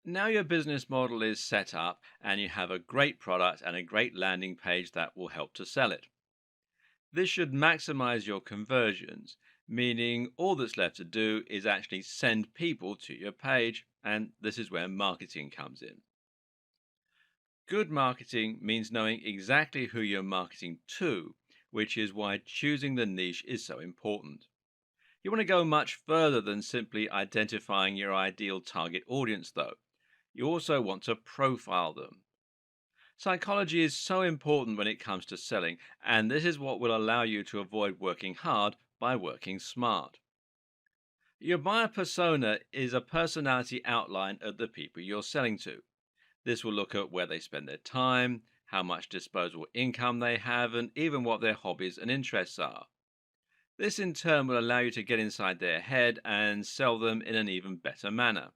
Now your business model is set up and you have a great product and a great landing page that will help to sell it. This should maximize your conversions, meaning all that's left to do is actually send people to your page, and this is where marketing comes in. Good marketing means knowing exactly who you're marketing to, which is why choosing the niche is so important. You want to go much further than simply identifying your ideal target audience, though. You also want to profile them. Psychology is so important when it comes to selling, and this is what will allow you to avoid working hard by working smart. Your buyer persona is a personality outline of the people you're selling to. This will look at where they spend their time, how much disposable income they have, and even what their hobbies and interests are. This in turn will allow you to get inside their head and sell them in an even better manner.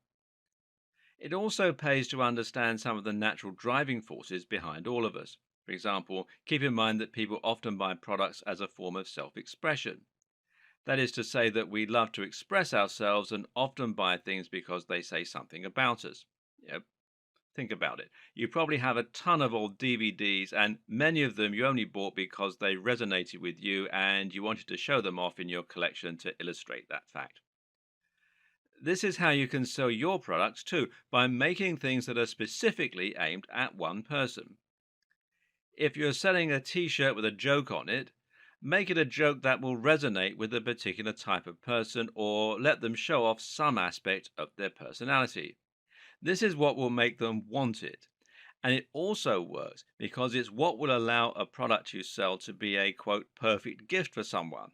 It also pays to understand some of the natural driving forces behind all of us. For example, keep in mind that people often buy products as a form of self expression. That is to say, that we love to express ourselves and often buy things because they say something about us. Yep. Think about it. You probably have a ton of old DVDs, and many of them you only bought because they resonated with you and you wanted to show them off in your collection to illustrate that fact. This is how you can sell your products too, by making things that are specifically aimed at one person. If you're selling a t shirt with a joke on it, make it a joke that will resonate with a particular type of person or let them show off some aspect of their personality. This is what will make them want it. And it also works because it's what will allow a product you sell to be a quote perfect gift for someone.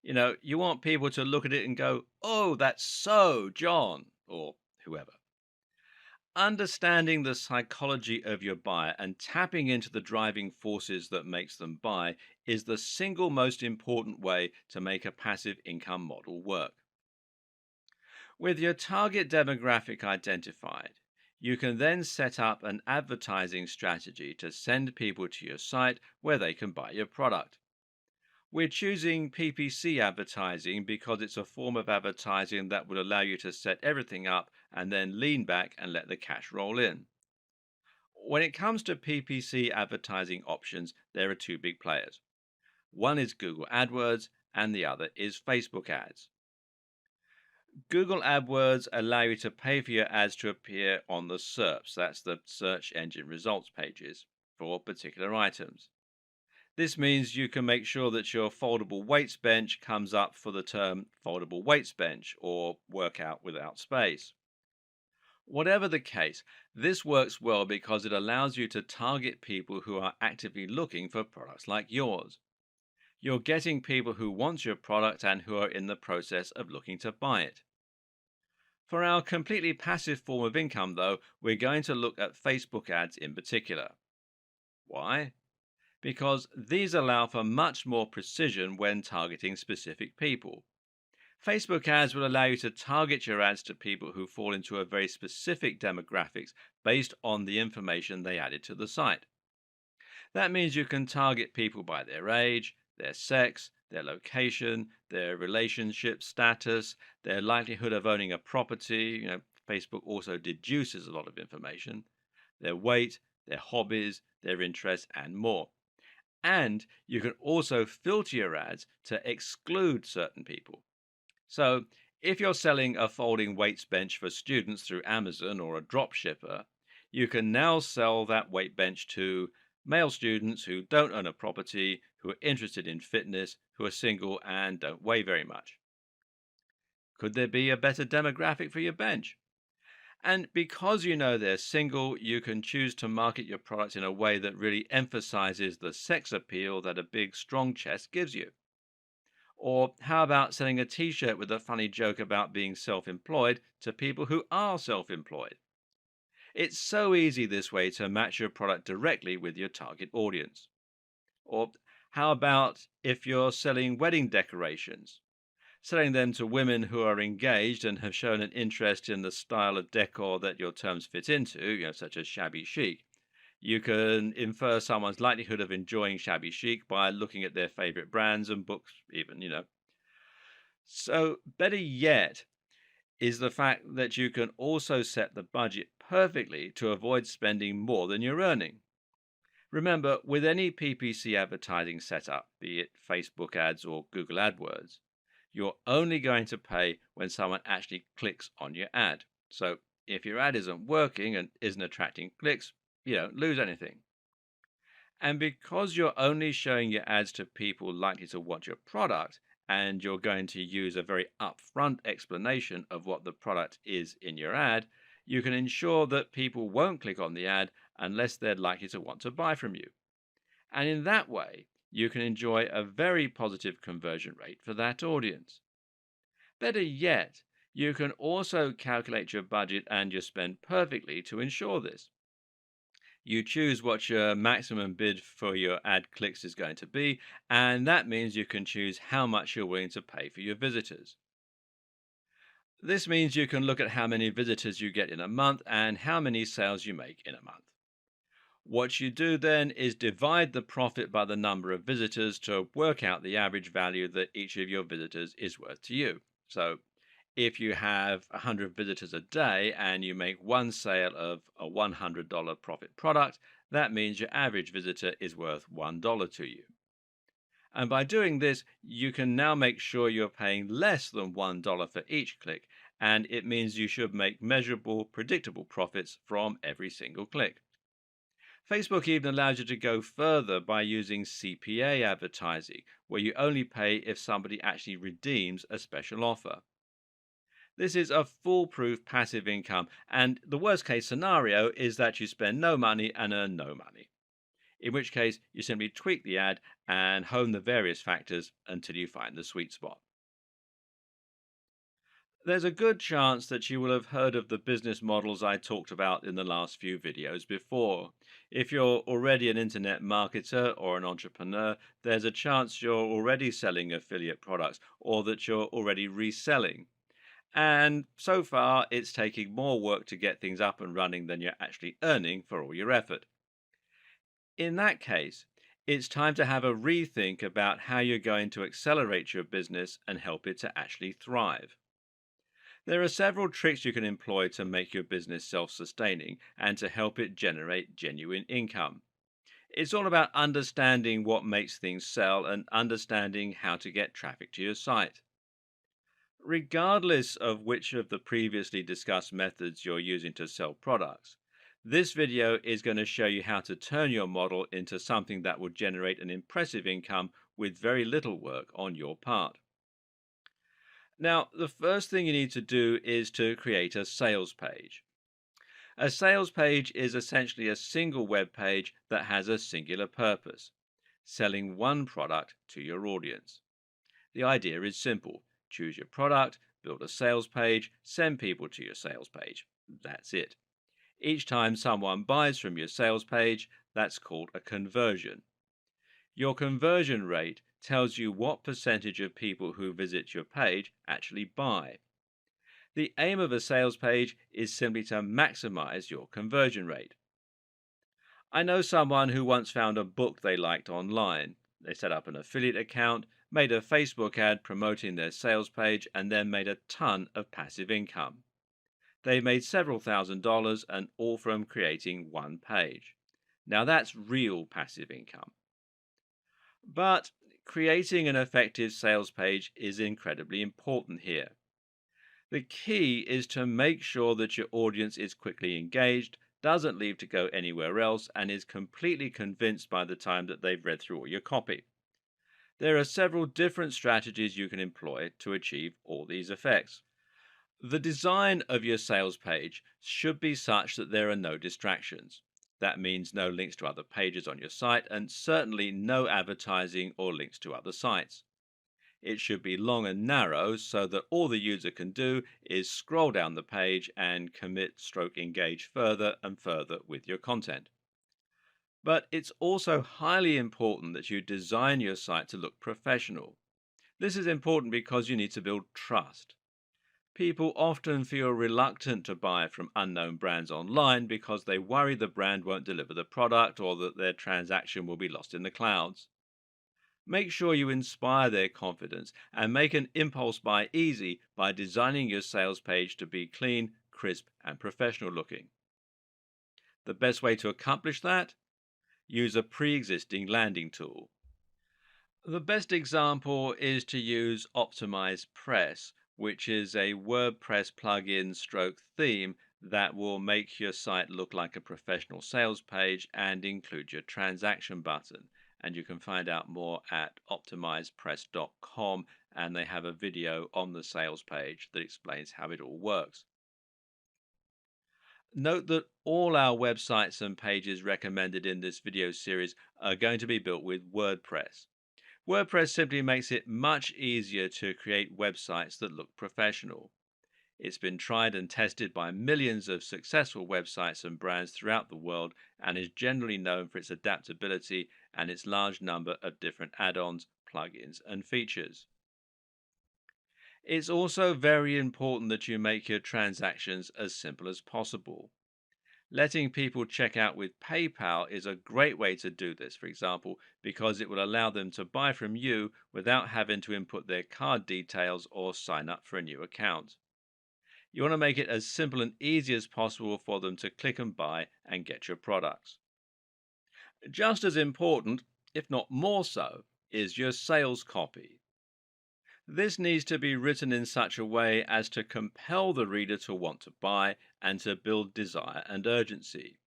You want people to look at it and go, "Oh, that's so John," or whoever. Understanding the psychology of your buyer and tapping into the driving forces that makes them buy is the single most important way to make a passive income model work. With your target demographic identified, you can then set up an advertising strategy to send people to your site where they can buy your product. We're choosing PPC advertising because it's a form of advertising that will allow you to set everything up and then lean back and let the cash roll in. When it comes to PPC advertising options, there are two big players. One is Google AdWords and the other is Facebook ads. Google AdWords allow you to pay for your ads to appear on the SERPs, that's the search engine results pages, for particular items. This means you can make sure that your foldable weights bench comes up for the term foldable weights bench or workout without space. Whatever the case, this works well because it allows you to target people who are actively looking for products like yours. You're getting people who want your product and who are in the process of looking to buy it. For our completely passive form of income, though, we're going to look at Facebook ads in particular. Why? Because these allow for much more precision when targeting specific people. Facebook ads will allow you to target your ads to people who fall into a very specific demographics based on the information they added to the site. That means you can target people by their age, their sex, their location, their relationship status, their likelihood of owning a property. Facebook also deduces a lot of information, their weight, their hobbies, their interests, and more. And you can also filter your ads to exclude certain people. So, if you're selling a folding weights bench for students through Amazon or a drop shipper, you can now sell that weight bench to male students who don't own a property, who are interested in fitness, who are single and don't weigh very much. Could there be a better demographic for your bench? And because you know they're single, you can choose to market your products in a way that really emphasizes the sex appeal that a big, strong chest gives you. Or how about selling a t shirt with a funny joke about being self employed to people who are self employed? It's so easy this way to match your product directly with your target audience. Or how about if you're selling wedding decorations? Selling them to women who are engaged and have shown an interest in the style of decor that your terms fit into, such as shabby chic. You can infer someone's likelihood of enjoying shabby chic by looking at their favorite brands and books, even. So, better yet is the fact that you can also set the budget perfectly to avoid spending more than you're earning. Remember, with any PPC advertising setup, be it Facebook ads or Google AdWords, you're only going to pay when someone actually clicks on your ad. So if your ad isn't working and isn't attracting clicks, you don't lose anything. And because you're only showing your ads to people likely to want your product, and you're going to use a very upfront explanation of what the product is in your ad, you can ensure that people won't click on the ad unless they're likely to want to buy from you. And in that way, you can enjoy a very positive conversion rate for that audience. Better yet, you can also calculate your budget and your spend perfectly to ensure this. You choose what your maximum bid for your ad clicks is going to be, and that means you can choose how much you're willing to pay for your visitors. This means you can look at how many visitors you get in a month and how many sales you make in a month. What you do then is divide the profit by the number of visitors to work out the average value that each of your visitors is worth to you. So if you have 100 visitors a day and you make one sale of a $100 profit product, that means your average visitor is worth $1 to you. And by doing this, you can now make sure you're paying less than $1 for each click, and it means you should make measurable, predictable profits from every single click. Facebook even allows you to go further by using CPA advertising, where you only pay if somebody actually redeems a special offer. This is a foolproof passive income, and the worst case scenario is that you spend no money and earn no money, in which case you simply tweak the ad and hone the various factors until you find the sweet spot. There's a good chance that you will have heard of the business models I talked about in the last few videos before. If you're already an internet marketer or an entrepreneur, there's a chance you're already selling affiliate products or that you're already reselling. And so far, it's taking more work to get things up and running than you're actually earning for all your effort. In that case, it's time to have a rethink about how you're going to accelerate your business and help it to actually thrive. There are several tricks you can employ to make your business self sustaining and to help it generate genuine income. It's all about understanding what makes things sell and understanding how to get traffic to your site. Regardless of which of the previously discussed methods you're using to sell products, this video is going to show you how to turn your model into something that will generate an impressive income with very little work on your part. Now, the first thing you need to do is to create a sales page. A sales page is essentially a single web page that has a singular purpose: selling one product to your audience. The idea is simple: choose your product, build a sales page, send people to your sales page. That's it. Each time someone buys from your sales page, that's called a conversion. Your conversion rate tells you what percentage of people who visit your page actually buy. The aim of a sales page is simply to maximize your conversion rate. I know someone who once found a book they liked online. They set up an affiliate account, made a Facebook ad promoting their sales page, and then made a ton of passive income. They made several $1,000s, and all from creating one page. Now that's real passive income. But creating an effective sales page is incredibly important here. The key is to make sure that your audience is quickly engaged, doesn't leave to go anywhere else, and is completely convinced by the time that they've read through all your copy. There are several different strategies you can employ to achieve all these effects. The design of your sales page should be such that there are no distractions. That means no links to other pages on your site, and certainly no advertising or links to other sites. It should be long and narrow so that all the user can do is scroll down the page and engage further and further with your content. But it's also highly important that you design your site to look professional. This is important because you need to build trust. People often feel reluctant to buy from unknown brands online because they worry the brand won't deliver the product or that their transaction will be lost in the clouds. Make sure you inspire their confidence and make an impulse buy easy by designing your sales page to be clean, crisp, and professional looking. The best way to accomplish that? Use a pre-existing landing tool. The best example is to use Optimize Press, which is a WordPress plugin stroke theme that will make your site look like a professional sales page and include your transaction button. And you can find out more at optimizepress.com, and they have a video on the sales page that explains how it all works. Note that all our websites and pages recommended in this video series are going to be built with WordPress. WordPress simply makes it much easier to create websites that look professional. It's been tried and tested by millions of successful websites and brands throughout the world and is generally known for its adaptability and its large number of different add-ons, plugins, and features. It's also very important that you make your transactions as simple as possible. Letting people check out with PayPal is a great way to do this, for example, because it will allow them to buy from you without having to input their card details or sign up for a new account. You want to make it as simple and easy as possible for them to click and buy and get your products. Just as important, if not more so, is your sales copy. This needs to be written in such a way as to compel the reader to want to buy and to build desire and urgency.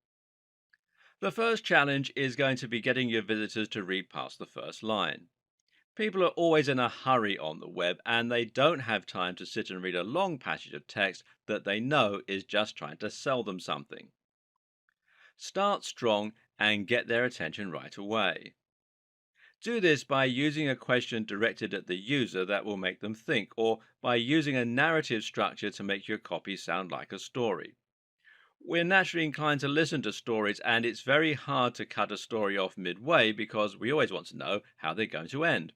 The first challenge is going to be getting your visitors to read past the first line. People are always in a hurry on the web and they don't have time to sit and read a long passage of text that they know is just trying to sell them something. Start strong and get their attention right away. Do this by using a question directed at the user that will make them think, or by using a narrative structure to make your copy sound like a story. We're naturally inclined to listen to stories, and it's very hard to cut a story off midway because we always want to know how they're going to end.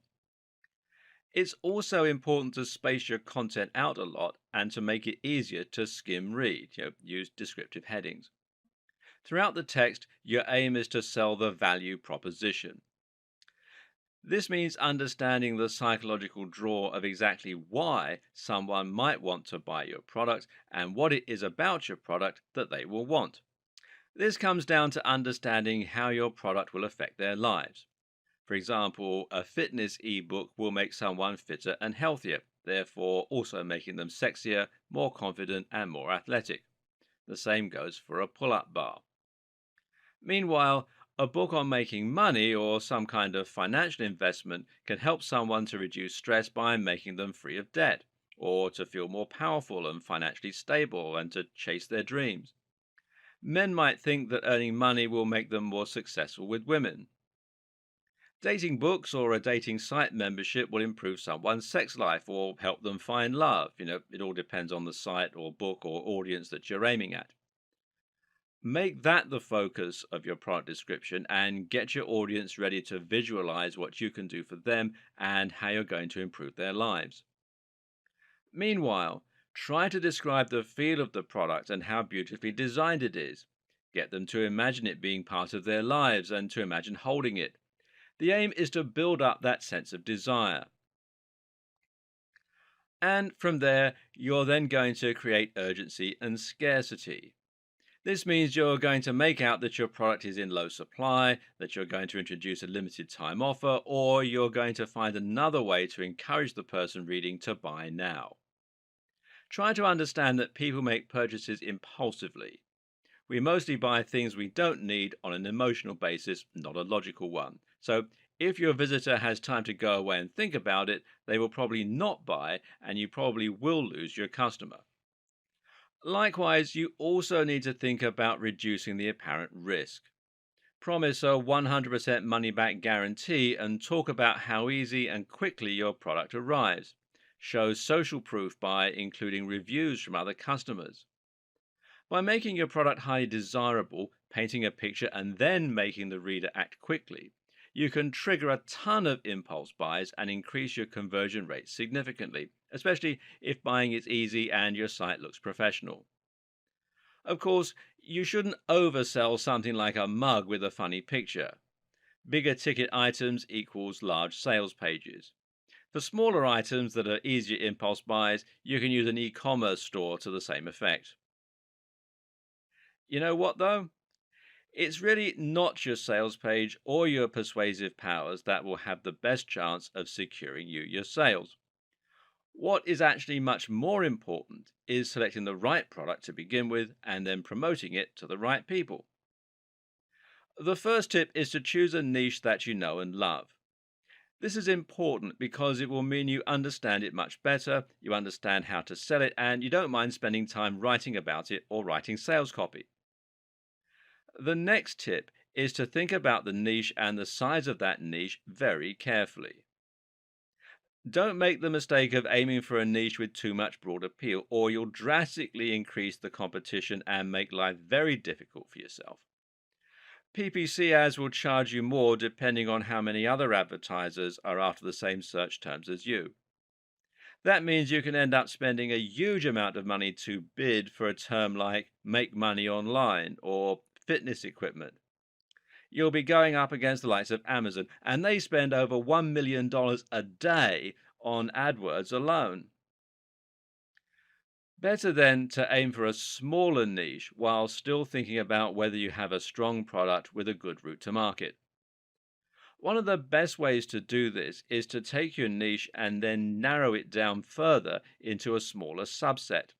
It's also important to space your content out a lot and to make it easier to skim read. Use descriptive headings. Throughout the text, your aim is to sell the value proposition. This means understanding the psychological draw of exactly why someone might want to buy your product and what it is about your product that they will want. This comes down to understanding how your product will affect their lives. For example, a fitness ebook will make someone fitter and healthier, therefore also making them sexier, more confident, and more athletic. The same goes for a pull-up bar. Meanwhile, a book on making money or some kind of financial investment can help someone to reduce stress by making them free of debt, or to feel more powerful and financially stable and to chase their dreams. Men might think that earning money will make them more successful with women. Dating books or a dating site membership will improve someone's sex life or help them find love. It all depends on the site or book or audience that you're aiming at. Make that the focus of your product description and get your audience ready to visualize what you can do for them and how you're going to improve their lives. Meanwhile, try to describe the feel of the product and how beautifully designed it is. Get them to imagine it being part of their lives and to imagine holding it. The aim is to build up that sense of desire. And from there, you're then going to create urgency and scarcity. This means you're going to make out that your product is in low supply, that you're going to introduce a limited time offer, or you're going to find another way to encourage the person reading to buy now. Try to understand that people make purchases impulsively. We mostly buy things we don't need on an emotional basis, not a logical one. So if your visitor has time to go away and think about it, they will probably not buy, and you probably will lose your customer. Likewise, you also need to think about reducing the apparent risk. Promise a 100% money back guarantee and talk about how easy and quickly your product arrives. Show social proof by including reviews from other customers. By making your product highly desirable, painting a picture, and then making the reader act quickly, you can trigger a ton of impulse buys and increase your conversion rate significantly, especially if buying is easy and your site looks professional. Of course, you shouldn't oversell something like a mug with a funny picture. Bigger ticket items equals large sales pages. For smaller items that are easier impulse buys, you can use an e-commerce store to the same effect. You know what though? It's really not your sales page or your persuasive powers that will have the best chance of securing you your sales. What is actually much more important is selecting the right product to begin with and then promoting it to the right people. The first tip is to choose a niche that you know and love. This is important because it will mean you understand it much better, you understand how to sell it, and you don't mind spending time writing about it or writing sales copy. The next tip is to think about the niche and the size of that niche very carefully. Don't make the mistake of aiming for a niche with too much broad appeal, or you'll drastically increase the competition and make life very difficult for yourself. PPC ads will charge you more depending on how many other advertisers are after the same search terms as you. That means you can end up spending a huge amount of money to bid for a term like make money online or fitness equipment. You'll be going up against the likes of Amazon, and they spend over $1 million a day on AdWords alone. Better then to aim for a smaller niche while still thinking about whether you have a strong product with a good route to market. One of the best ways to do this is to take your niche and then narrow it down further into a smaller subset.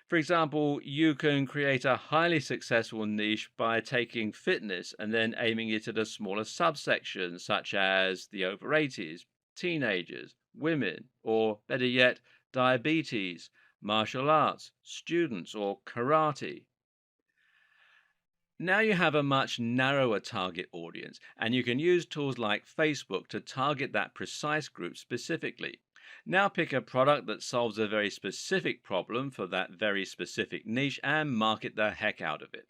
For example, you can create a highly successful niche by taking fitness and then aiming it at a smaller subsection, such as the over 80s, teenagers, women, or better yet, diabetes, martial arts, students, or karate. Now you have a much narrower target audience, and you can use tools like Facebook to target that precise group specifically. Now pick a product that solves a very specific problem for that very specific niche and market the heck out of it.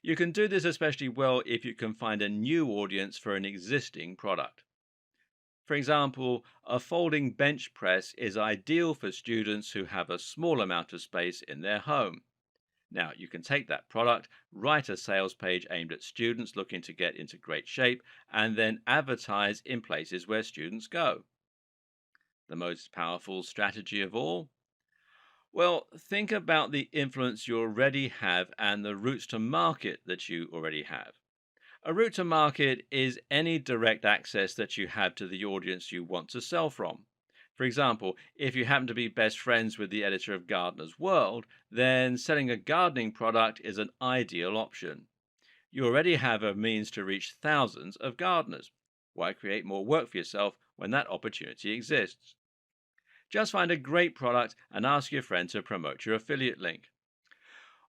You can do this especially well if you can find a new audience for an existing product. For example, a folding bench press is ideal for students who have a small amount of space in their home. Now, you can take that product, write a sales page aimed at students looking to get into great shape, and then advertise in places where students go. The most powerful strategy of all? Well, think about the influence you already have and the routes to market that you already have. A route to market is any direct access that you have to the audience you want to sell from. For example, if you happen to be best friends with the editor of Gardener's World, then selling a gardening product is an ideal option. You already have a means to reach thousands of gardeners. Why create more work for yourself when that opportunity exists? Just find a great product and ask your friend to promote your affiliate link.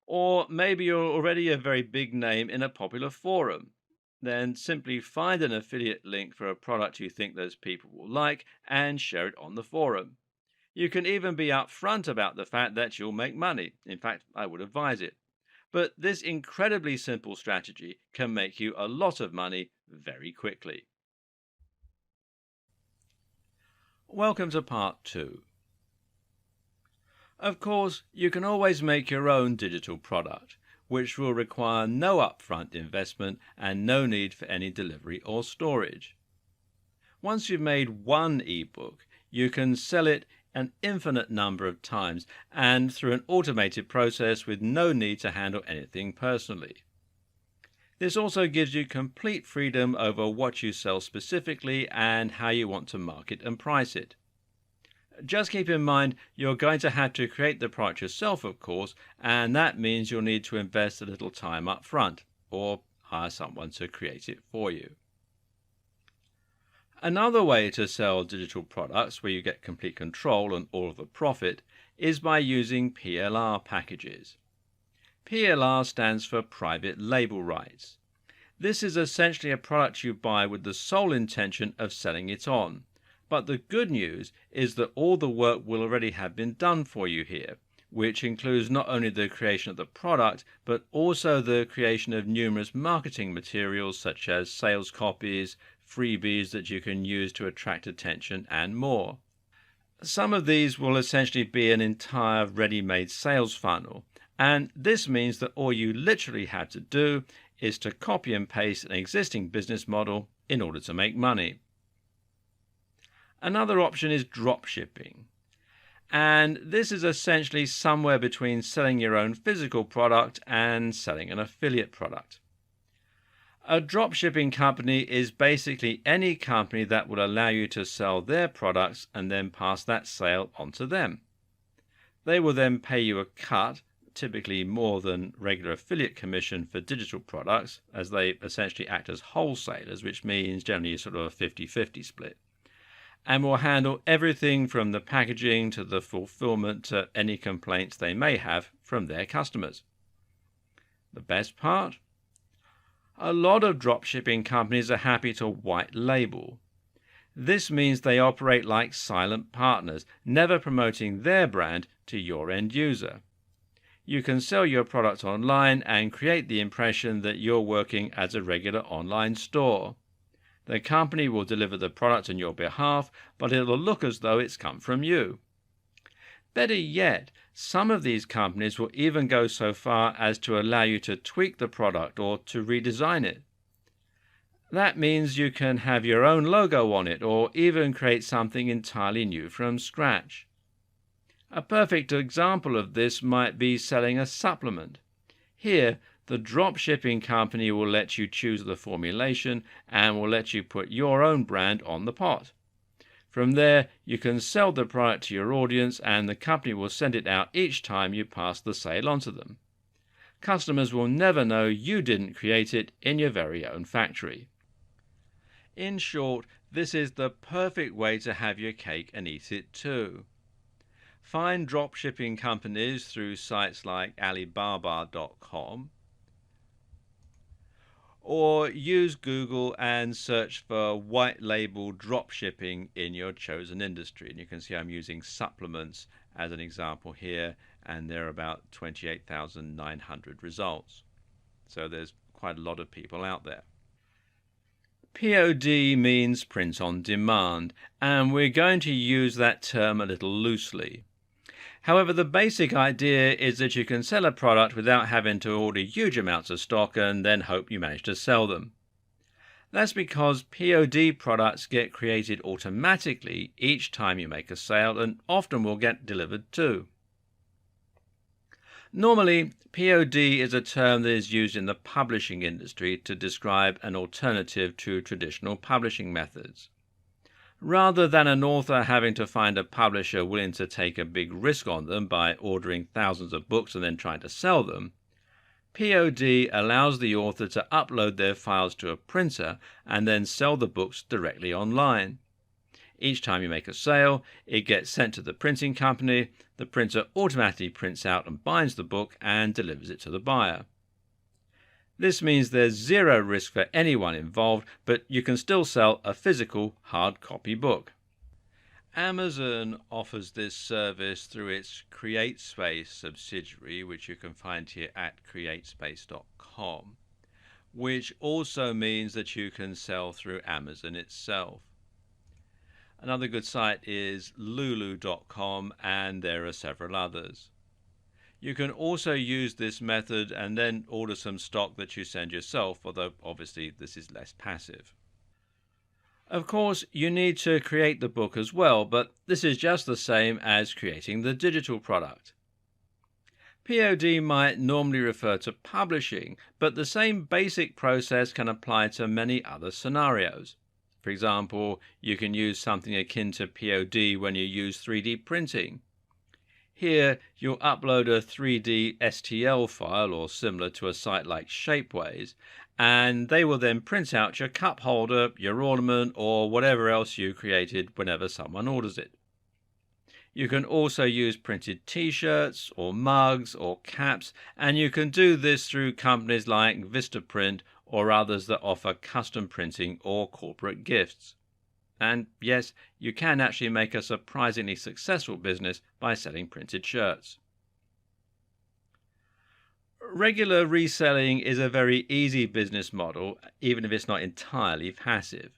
Or maybe you're already a very big name in a popular forum. Then simply find an affiliate link for a product you think those people will like and share it on the forum. You can even be upfront about the fact that you'll make money. In fact, I would advise it. But this incredibly simple strategy can make you a lot of money very quickly. Welcome to part 2. Of course, you can always make your own digital product, which will require no upfront investment and no need for any delivery or storage. Once you've made one ebook, you can sell it an infinite number of times and through an automated process with no need to handle anything personally. This also gives you complete freedom over what you sell specifically and how you want to market and price it. Just keep in mind you're going to have to create the product yourself, of course, and that means you'll need to invest a little time up front or hire someone to create it for you. Another way to sell digital products where you get complete control and all of the profit is by using PLR packages. PLR stands for private label rights. This is essentially a product you buy with the sole intention of selling it on. But the good news is that all the work will already have been done for you here, which includes not only the creation of the product, but also the creation of numerous marketing materials such as sales copies, freebies that you can use to attract attention, and more. Some of these will essentially be an entire ready-made sales funnel, and this means that all you literally have to do is to copy and paste an existing business model in order to make money. Another option is drop shipping, and this is essentially somewhere between selling your own physical product and selling an affiliate product. A dropshipping company is basically any company that will allow you to sell their products and then pass that sale on to them. They will then pay you a cut, typically more than regular affiliate commission for digital products, as they essentially act as wholesalers, which means generally sort of a 50-50 split, and will handle everything from the packaging to the fulfillment to any complaints they may have from their customers. The best part? A lot of dropshipping companies are happy to white label. This means they operate like silent partners, never promoting their brand to your end user. You can sell your product online and create the impression that you're working as a regular online store. The company will deliver the product on your behalf, but it'll look as though it's come from you. Better yet, some of these companies will even go so far as to allow you to tweak the product or to redesign it. That means you can have your own logo on it or even create something entirely new from scratch. A perfect example of this might be selling a supplement. Here, the dropshipping company will let you choose the formulation and will let you put your own brand on the pot. From there, you can sell the product to your audience and the company will send it out each time you pass the sale on to them. Customers will never know you didn't create it in your very own factory. In short, this is the perfect way to have your cake and eat it too. Find dropshipping companies through sites like Alibaba.com, or use Google and search for white label dropshipping in your chosen industry. And you can see I'm using supplements as an example here, and there are about 28,900 results. So there's quite a lot of people out there. POD means print on demand, and we're going to use that term a little loosely. However, the basic idea is that you can sell a product without having to order huge amounts of stock and then hope you manage to sell them. That's because POD products get created automatically each time you make a sale and often will get delivered too. Normally, POD is a term that is used in the publishing industry to describe an alternative to traditional publishing methods. Rather than an author having to find a publisher willing to take a big risk on them by ordering thousands of books and then trying to sell them, POD allows the author to upload their files to a printer and then sell the books directly online. Each time you make a sale, it gets sent to the printing company, the printer automatically prints out and binds the book and delivers it to the buyer. This means there's zero risk for anyone involved, but you can still sell a physical hard copy book. Amazon offers this service through its CreateSpace subsidiary, which you can find here at createspace.com, which also means that you can sell through Amazon itself. Another good site is lulu.com, and there are several others. You can also use this method and then order some stock that you send yourself, although obviously this is less passive. Of course, you need to create the book as well, but this is just the same as creating the digital product. POD might normally refer to publishing, but the same basic process can apply to many other scenarios. For example, you can use something akin to POD when you use 3D printing. Here, you'll upload a 3D STL file or similar to a site like Shapeways, and they will then print out your cup holder, your ornament, or whatever else you created whenever someone orders it. You can also use printed t-shirts or mugs or caps, and you can do this through companies like Vistaprint or others that offer custom printing or corporate gifts. And yes, you can actually make a surprisingly successful business by selling printed shirts. Regular reselling is a very easy business model, even if it's not entirely passive.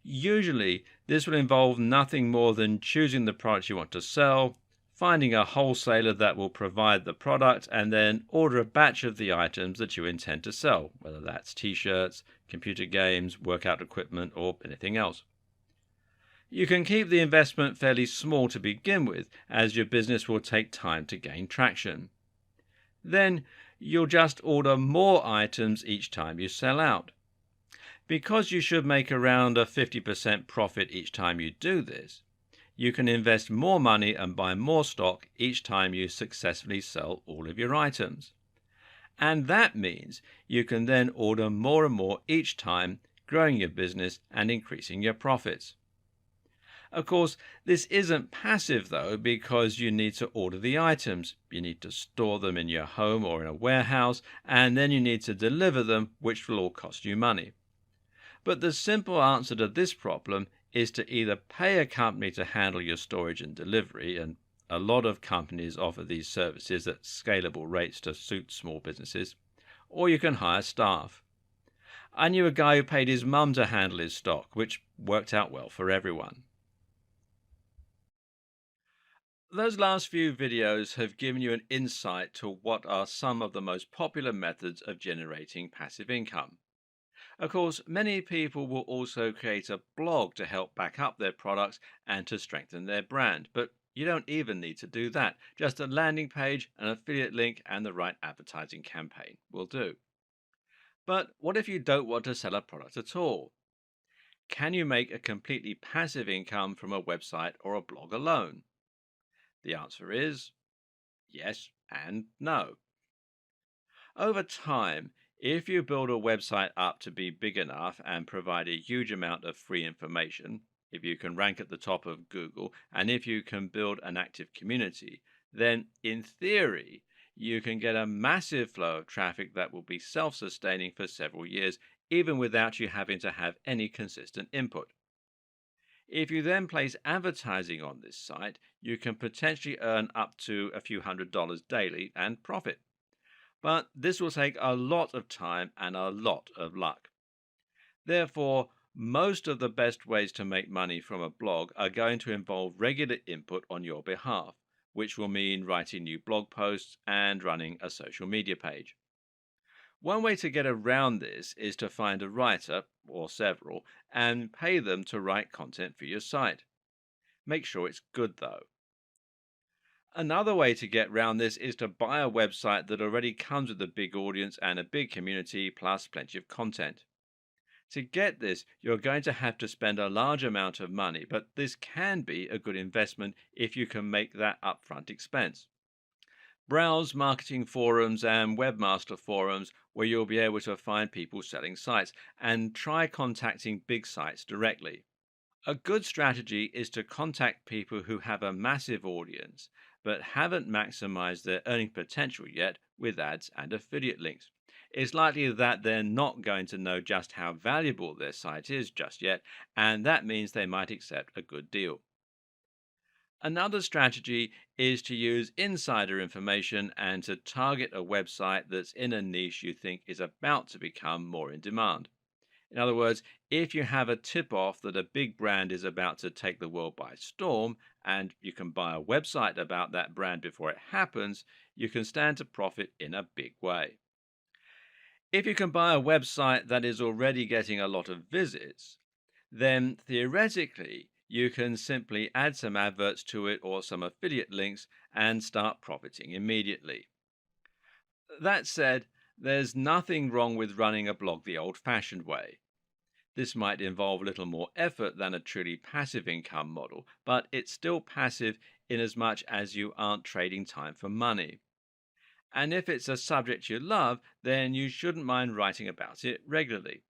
Usually, this will involve nothing more than choosing the product you want to sell, finding a wholesaler that will provide the product, and then order a batch of the items that you intend to sell, whether that's t-shirts, computer games, workout equipment, or anything else. You can keep the investment fairly small to begin with, as your business will take time to gain traction. Then You'll just order more items each time you sell out. Because you should make around a 50% profit each time you do this, you can invest more money and buy more stock each time you successfully sell all of your items. And that means you can then order more and more each time, growing your business and increasing your profits. Of course, this isn't passive though, because you need to order the items. You need to store them in your home or in a warehouse, and then you need to deliver them, which will all cost you money. But the simple answer to this problem is to either pay a company to handle your storage and delivery, and a lot of companies offer these services at scalable rates to suit small businesses, or you can hire staff. I knew a guy who paid his mum to handle his stock, which worked out well for everyone. Those last few videos have given you an insight to what are some of the most popular methods of generating passive income. Of course, many people will also create a blog to help back up their products and to strengthen their brand, but you don't even need to do that. Just a landing page, an affiliate link, and the right advertising campaign will do. But what if you don't want to sell a product at all? Can you make a completely passive income from a website or a blog alone? The answer is yes and no. Over time, if you build a website up to be big enough and provide a huge amount of free information, if you can rank at the top of Google, and if you can build an active community, then in theory, you can get a massive flow of traffic that will be self sustaining for several years, even without you having to have any consistent input. If you then place advertising on this site, you can potentially earn up to a few $100s daily and profit. But this will take a lot of time and a lot of luck. Therefore, most of the best ways to make money from a blog are going to involve regular input on your behalf, which will mean writing new blog posts and running a social media page. One way to get around this is to find a writer, or several, and pay them to write content for your site. Make sure it's good though. Another way to get around this is to buy a website that already comes with a big audience and a big community, plus plenty of content. To get this, you're going to have to spend a large amount of money, but this can be a good investment if you can make that upfront expense. Browse marketing forums and webmaster forums where you'll be able to find people selling sites, and try contacting big sites directly. A good strategy is to contact people who have a massive audience but haven't maximized their earning potential yet with ads and affiliate links. It's likely that they're not going to know just how valuable their site is just yet, and that means they might accept a good deal. Another strategy is to use insider information and to target a website that's in a niche you think is about to become more in demand. In other words, if you have a tip off that a big brand is about to take the world by storm, and you can buy a website about that brand before it happens, you can stand to profit in a big way. If you can buy a website that is already getting a lot of visits, then theoretically you can simply add some adverts to it or some affiliate links and start profiting immediately. That said, there's nothing wrong with running a blog the old fashioned way. This might involve a little more effort than a truly passive income model, but it's still passive in as much as you aren't trading time for money. And if it's a subject you love, then you shouldn't mind writing about it regularly.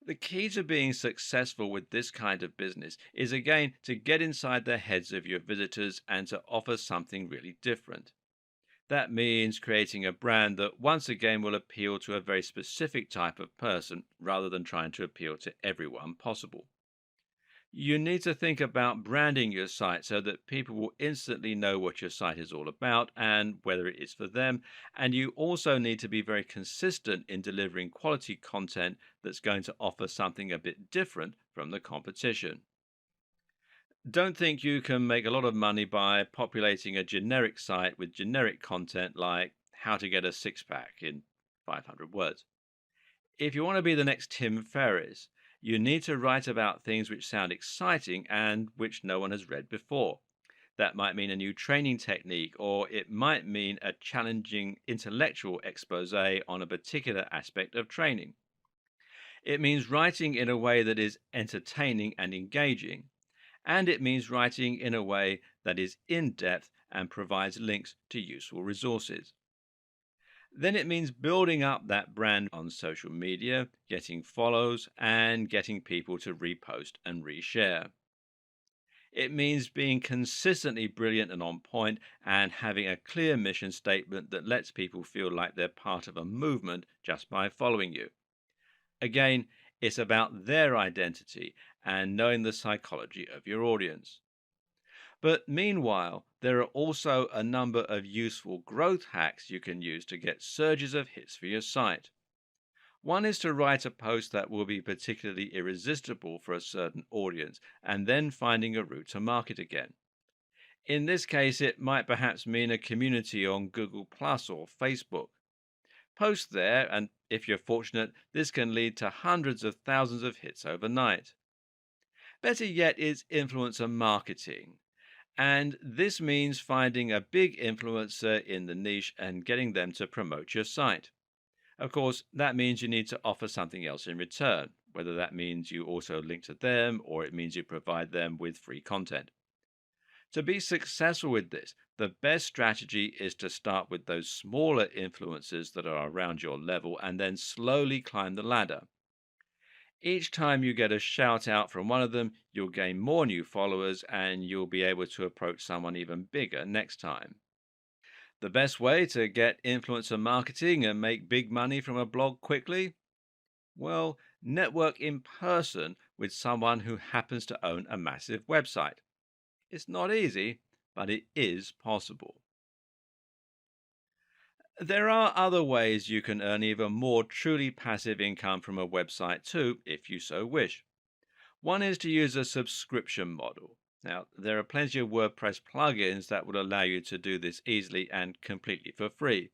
The key to being successful with this kind of business is again to get inside the heads of your visitors and to offer something really different. That means creating a brand that once again will appeal to a very specific type of person rather than trying to appeal to everyone possible. You need to think about branding your site so that people will instantly know what your site is all about and whether it is for them. And you also need to be very consistent in delivering quality content that's going to offer something a bit different from the competition. Don't think you can make a lot of money by populating a generic site with generic content like how to get a six pack in 500 words. If you want to be the next Tim Ferriss, you need to write about things which sound exciting and which no one has read before. That might mean a new training technique, or it might mean a challenging intellectual expose on a particular aspect of training. It means writing in a way that is entertaining and engaging, and it means writing in a way that is in depth and provides links to useful resources. Then it means building up that brand on social media, getting follows, and getting people to repost and reshare. It means being consistently brilliant and on point and having a clear mission statement that lets people feel like they're part of a movement just by following you. Again, it's about their identity and knowing the psychology of your audience. But meanwhile, there are also a number of useful growth hacks you can use to get surges of hits for your site. One is to write a post that will be particularly irresistible for a certain audience and then finding a route to market again. In this case, it might perhaps mean a community on Google Plus or Facebook. Post there, and if you're fortunate, this can lead to hundreds of thousands of hits overnight. Better yet is influencer marketing. And this means finding a big influencer in the niche and getting them to promote your site. Of course, that means you need to offer something else in return, whether that means you also link to them or it means you provide them with free content. To be successful with this, the best strategy is to start with those smaller influencers that are around your level and then slowly climb the ladder. Each time you get a shout out from one of them, you'll gain more new followers and you'll be able to approach someone even bigger next time. The best way to get influencer marketing and make big money from a blog quickly? Well, network in person with someone who happens to own a massive website. It's not easy, but it is possible. There are other ways you can earn even more truly passive income from a website too, if you so wish. One is to use a subscription model. Now, there are plenty of WordPress plugins that would allow you to do this easily and completely for free.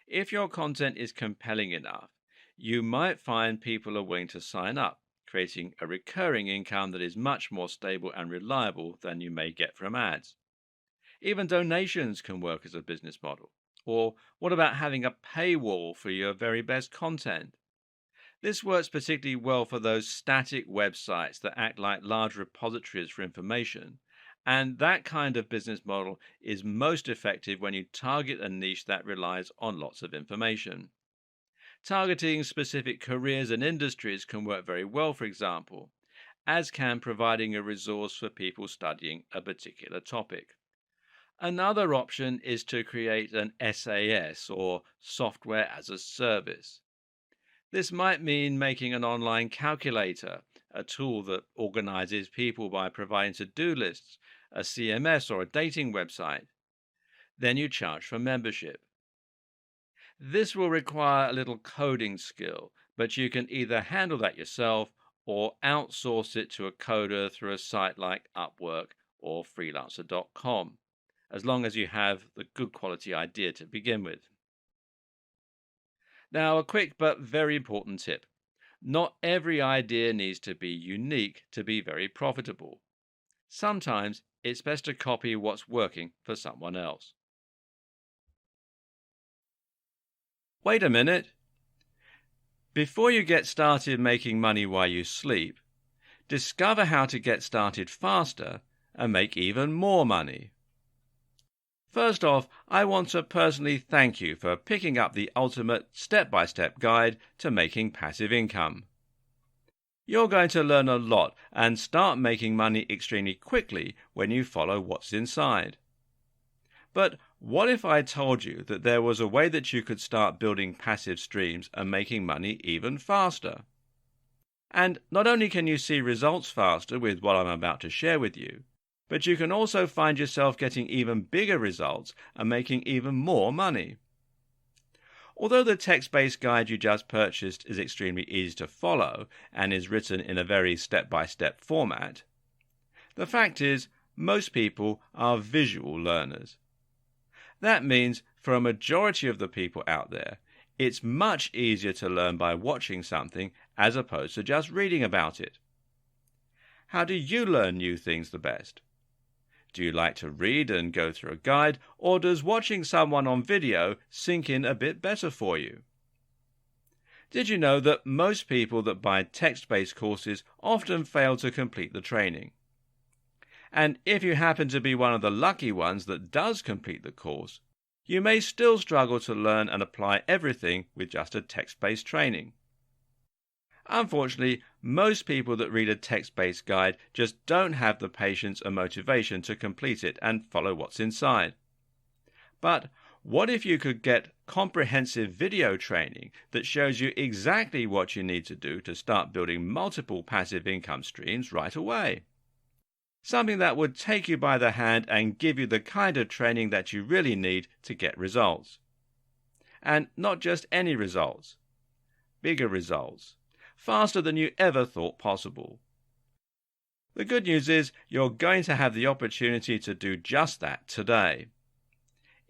If your content is compelling enough, you might find people are willing to sign up, creating a recurring income that is much more stable and reliable than you may get from ads. Even donations can work as a business model. Or what about having a paywall for your very best content? This works particularly well for those static websites that act like large repositories for information. And that kind of business model is most effective when you target a niche that relies on lots of information. Targeting specific careers and industries can work very well, for example, as can providing a resource for people studying a particular topic. Another option is to create an SaaS or software as a service. This might mean making an online calculator, a tool that organizes people by providing to-do lists, a CMS or a dating website. Then you charge for membership. This will require a little coding skill, but you can either handle that yourself or outsource it to a coder through a site like Upwork or freelancer.com, as long as you have the good quality idea to begin with. Now, a quick but very important tip. Not every idea needs to be unique to be very profitable. Sometimes it's best to copy what's working for someone else. Wait a minute. Before you get started making money while you sleep, discover how to get started faster and make even more money. First off, I want to personally thank you for picking up the ultimate step-by-step guide to making passive income. You're going to learn a lot and start making money extremely quickly when you follow what's inside. But what if I told you that there was a way that you could start building passive streams and making money even faster? And not only can you see results faster with what I'm about to share with you, but you can also find yourself getting even bigger results and making even more money. Although the text-based guide you just purchased is extremely easy to follow and is written in a very step-by-step format, the fact is most people are visual learners. That means for a majority of the people out there, it's much easier to learn by watching something as opposed to just reading about it. How do you learn new things the best? Do you like to read and go through a guide, or does watching someone on video sink in a bit better for you? Did you know that most people that buy text-based courses often fail to complete the training? And if you happen to be one of the lucky ones that does complete the course, you may still struggle to learn and apply everything with just a text-based training. Unfortunately, most people that read a text-based guide just don't have the patience and motivation to complete it and follow what's inside. But what if you could get comprehensive video training that shows you exactly what you need to do to start building multiple passive income streams right away? Something that would take you by the hand and give you the kind of training that you really need to get results. And not just any results, bigger results, faster than you ever thought possible. The good news is you're going to have the opportunity to do just that today.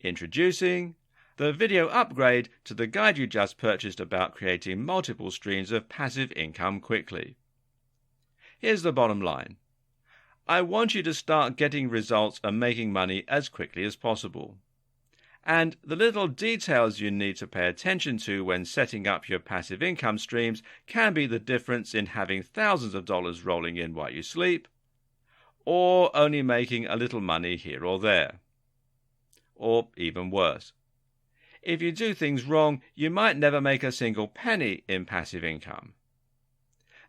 Introducing the video upgrade to the guide you just purchased about creating multiple streams of passive income quickly. Here's the bottom line. I want you to start getting results and making money as quickly as possible. And the little details you need to pay attention to when setting up your passive income streams can be the difference in having thousands of dollars rolling in while you sleep, or only making a little money here or there. Or even worse. If you do things wrong, you might never make a single penny in passive income.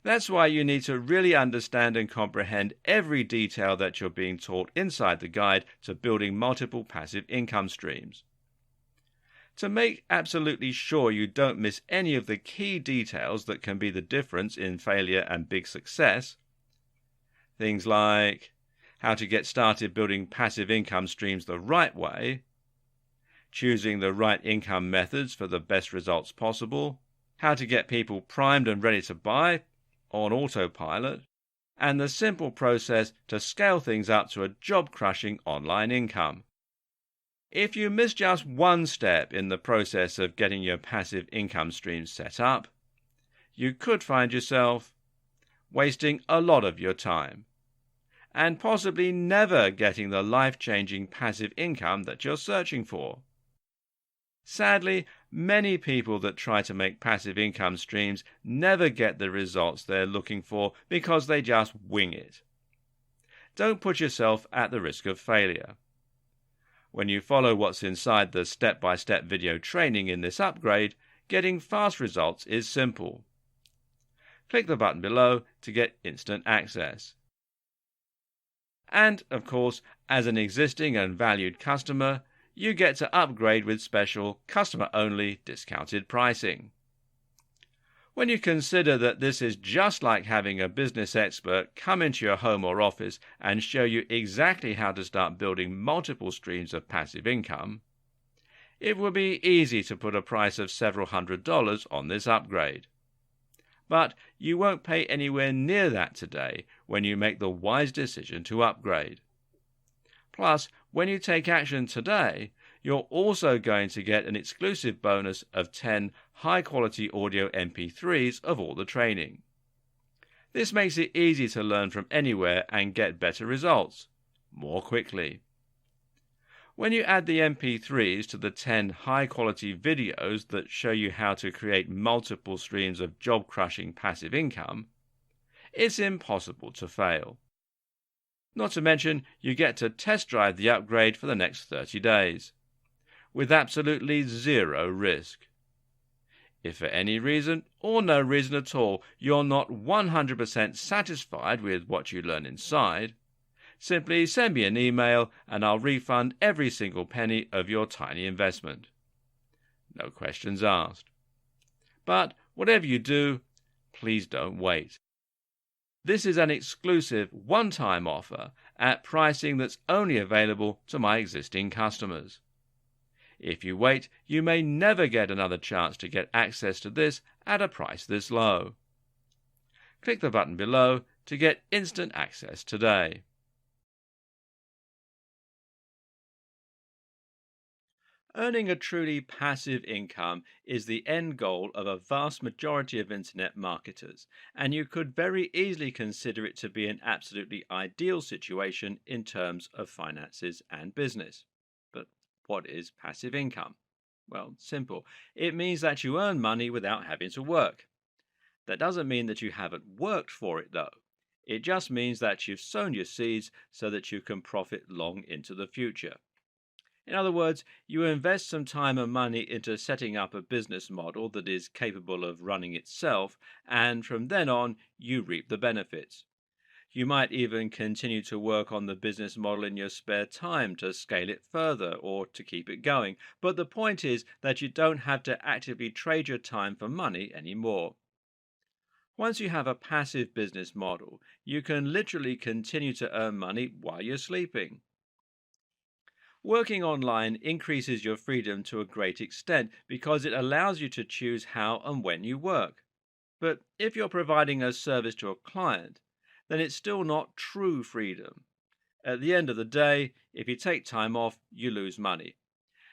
That's why you need to really understand and comprehend every detail that you're being taught inside the guide to building multiple passive income streams. To make absolutely sure you don't miss any of the key details that can be the difference in failure and big success, things like how to get started building passive income streams the right way, choosing the right income methods for the best results possible, how to get people primed and ready to buy on autopilot, and the simple process to scale things up to a job-crushing online income. If you miss just one step in the process of getting your passive income streams set up, you could find yourself wasting a lot of your time and possibly never getting the life-changing passive income that you're searching for. Sadly, many people that try to make passive income streams never get the results they're looking for because they just wing it. Don't put yourself at the risk of failure. When you follow what's inside the step-by-step video training in this upgrade, getting fast results is simple. Click the button below to get instant access. And, of course, as an existing and valued customer, you get to upgrade with special customer-only discounted pricing. When you consider that this is just like having a business expert come into your home or office and show you exactly how to start building multiple streams of passive income, it will be easy to put a price of several $100s on this upgrade. But you won't pay anywhere near that today when you make the wise decision to upgrade. Plus, when you take action today, you're also going to get an exclusive bonus of 10 high-quality audio MP3s of all the training. This makes it easy to learn from anywhere and get better results, more quickly. When you add the MP3s to the 10 high-quality videos that show you how to create multiple streams of job-crushing passive income, it's impossible to fail. Not to mention, you get to test drive the upgrade for the next 30 days, with absolutely zero risk. If for any reason, or no reason at all, you're not 100% satisfied with what you learn inside, simply send me an email and I'll refund every single penny of your tiny investment. No questions asked. But whatever you do, please don't wait. This is an exclusive one-time offer at pricing that's only available to my existing customers. If you wait, you may never get another chance to get access to this at a price this low. Click the button below to get instant access today. Earning a truly passive income is the end goal of a vast majority of internet marketers, and you could very easily consider it to be an absolutely ideal situation in terms of finances and business. But what is passive income? Well, simple. It means that you earn money without having to work. That doesn't mean that you haven't worked for it, though. It just means that you've sown your seeds so that you can profit long into the future. In other words, you invest some time and money into setting up a business model that is capable of running itself, and from then on, you reap the benefits. You might even continue to work on the business model in your spare time to scale it further or to keep it going. But the point is that you don't have to actively trade your time for money anymore. Once you have a passive business model, you can literally continue to earn money while you're sleeping. Working online increases your freedom to a great extent because it allows you to choose how and when you work. But if you're providing a service to a client, then it's still not true freedom. At the end of the day, if you take time off, you lose money.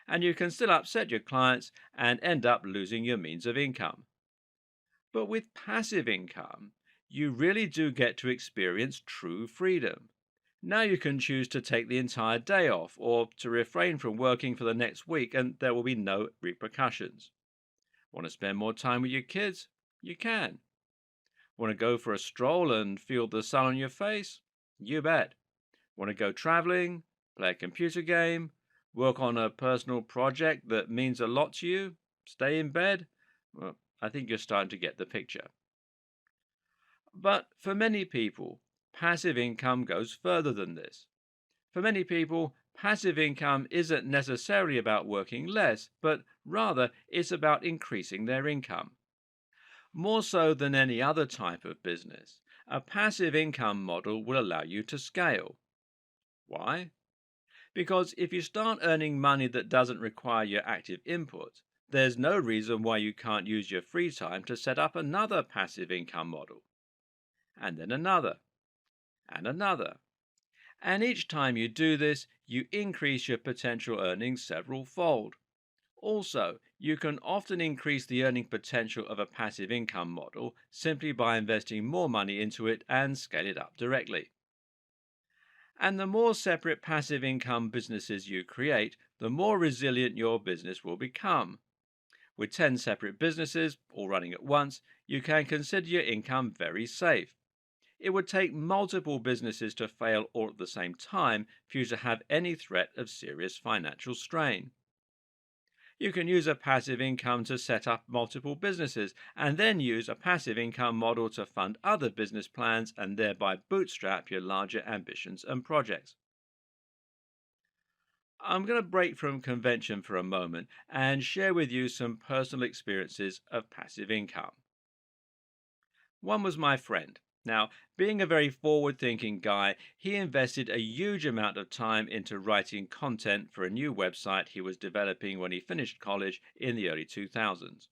And you can still upset your clients and end up losing your means of income. But with passive income, you really do get to experience true freedom. Now you can choose to take the entire day off or to refrain from working for the next week, and there will be no repercussions. Want to spend more time with your kids? You can. Want to go for a stroll and feel the sun on your face? You bet. Want to go traveling, play a computer game, work on a personal project that means a lot to you, stay in bed? Well, I think you're starting to get the picture. But for many people, passive income goes further than this. For many people, passive income isn't necessarily about working less, but rather it's about increasing their income. More so than any other type of business, a passive income model will allow you to scale. Why? Because if you start earning money that doesn't require your active input, there's no reason why you can't use your free time to set up another passive income model, and then another, and another. And each time you do this, you increase your potential earnings several fold. Also, you can often increase the earning potential of a passive income model simply by investing more money into it and scale it up directly. And the more separate passive income businesses you create, the more resilient your business will become. With 10 separate businesses, all running at once, you can consider your income very safe. It would take multiple businesses to fail all at the same time for you to have any threat of serious financial strain. You can use a passive income to set up multiple businesses and then use a passive income model to fund other business plans and thereby bootstrap your larger ambitions and projects. I'm going to break from convention for a moment and share with you some personal experiences of passive income. One was my friend. Now, being a very forward thinking guy, he invested a huge amount of time into writing content for a new website he was developing when he finished college in the early 2000s.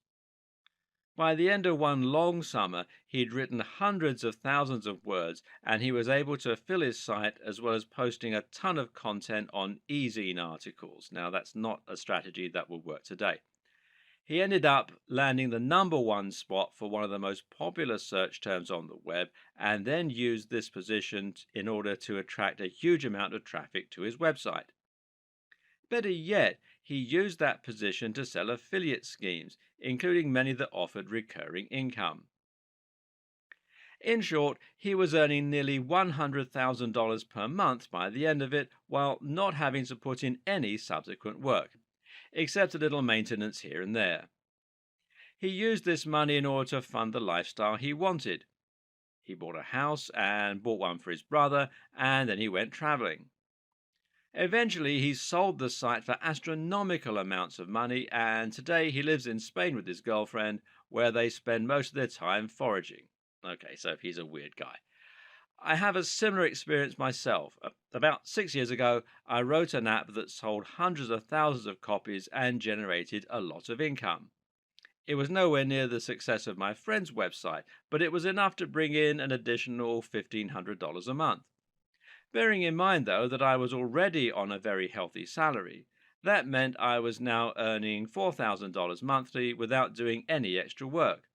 By the end of one long summer, he'd written hundreds of thousands of words, and he was able to fill his site as well as posting a ton of content on e-zine articles. Now, that's not a strategy that will work today. He ended up landing the number one spot for one of the most popular search terms on the web, and then used this position in order to attract a huge amount of traffic to his website. Better yet, he used that position to sell affiliate schemes, including many that offered recurring income. In short, he was earning nearly $100,000 per month by the end of it, while not having to put in any subsequent work, except a little maintenance here and there. He used this money in order to fund the lifestyle he wanted. He bought a house and bought one for his brother, and then he went traveling. Eventually, he sold the site for astronomical amounts of money, and today he lives in Spain with his girlfriend, where they spend most of their time foraging. Okay, so he's a weird guy. I have a similar experience myself. About 6 years ago, I wrote an app that sold hundreds of thousands of copies and generated a lot of income. It was nowhere near the success of my friend's website, but it was enough to bring in an additional $1,500 a month. Bearing in mind, though, that I was already on a very healthy salary, That meant I was now earning $4,000 monthly without doing any extra work.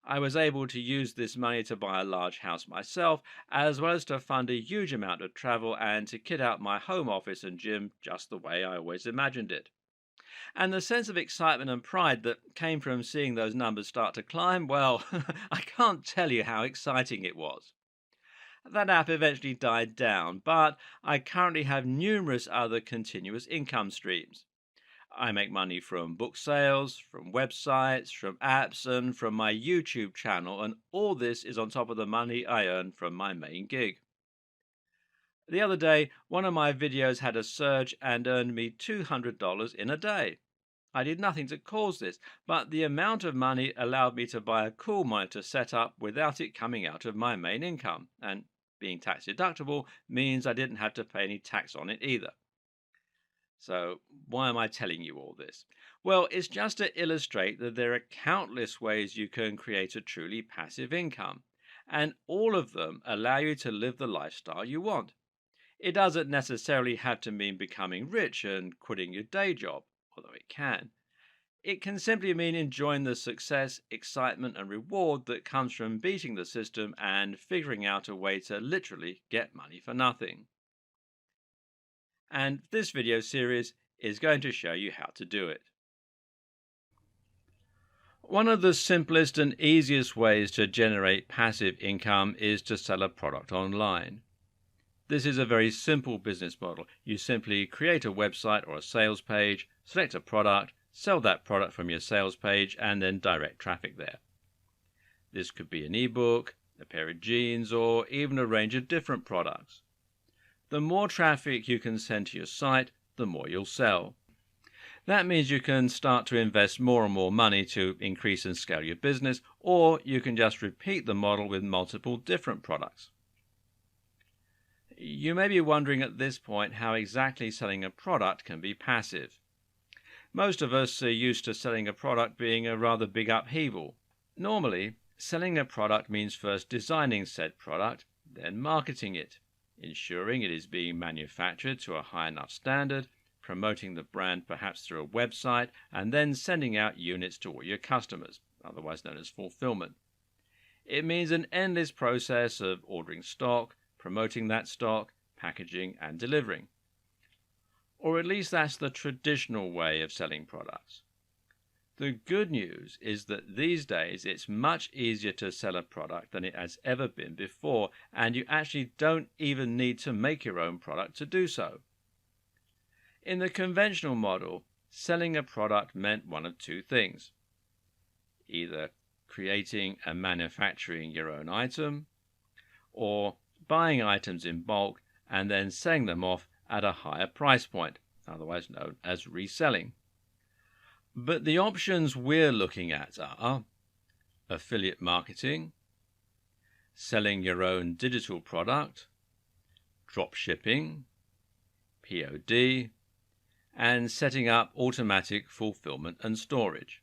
I was able to use this money to buy a large house myself, as well as to fund a huge amount of travel and to kit out my home office and gym just the way I always imagined it. And the sense of excitement and pride that came from seeing those numbers start to climb, well, I can't tell you how exciting it was. That app eventually died down, but I currently have numerous other continuous income streams. I make money from book sales, from websites, from apps, and from my YouTube channel, and all this is on top of the money I earn from my main gig. The other day, one of my videos had a surge and earned me $200 in a day. I did nothing to cause this, but the amount of money allowed me to buy a cool monitor setup without it coming out of my main income, and being tax deductible means I didn't have to pay any tax on it either. So, why am I telling you all this? Well, it's just to illustrate that there are countless ways you can create a truly passive income, and all of them allow you to live the lifestyle you want. It doesn't necessarily have to mean becoming rich and quitting your day job, although it can. It can simply mean enjoying the success, excitement, and reward that comes from beating the system and figuring out a way to literally get money for nothing. And this video series is going to show you how to do it. One of the simplest and easiest ways to generate passive income is to sell a product online. This is a very simple business model. You simply create a website or a sales page, select a product, sell that product from your sales page, and then direct traffic there. This could be an ebook, a pair of jeans, or even a range of different products. The more traffic you can send to your site, the more you'll sell. That means you can start to invest more and more money to increase and scale your business, or you can just repeat the model with multiple different products. You may be wondering at this point how exactly selling a product can be passive. Most of us are used to selling a product being a rather big upheaval. Normally, selling a product means first designing said product, then marketing it, ensuring it is being manufactured to a high enough standard, promoting the brand perhaps through a website, and then sending out units to all your customers, otherwise known as fulfillment. It means an endless process of ordering stock, promoting that stock, packaging, and delivering. Or at least that's the traditional way of selling products. The good news is that these days it's much easier to sell a product than it has ever been before, and you actually don't even need to make your own product to do so. In the conventional model, selling a product meant one of two things: either creating and manufacturing your own item, or buying items in bulk and then selling them off at a higher price point, otherwise known as reselling. But the options we're looking at are affiliate marketing, selling your own digital product, drop shipping, POD, and setting up automatic fulfillment and storage.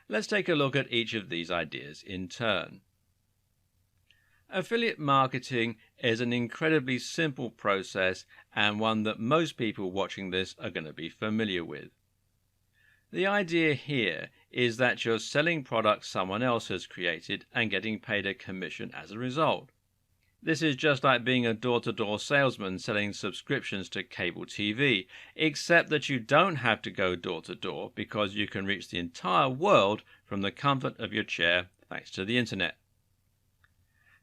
Let's take a look at each of these ideas in turn. Affiliate marketing is an incredibly simple process and one that most people watching this are going to be familiar with. The idea here is that you're selling products someone else has created and getting paid a commission as a result. This is just like being a door-to-door salesman selling subscriptions to cable TV, except that you don't have to go door-to-door because you can reach the entire world from the comfort of your chair thanks to the internet.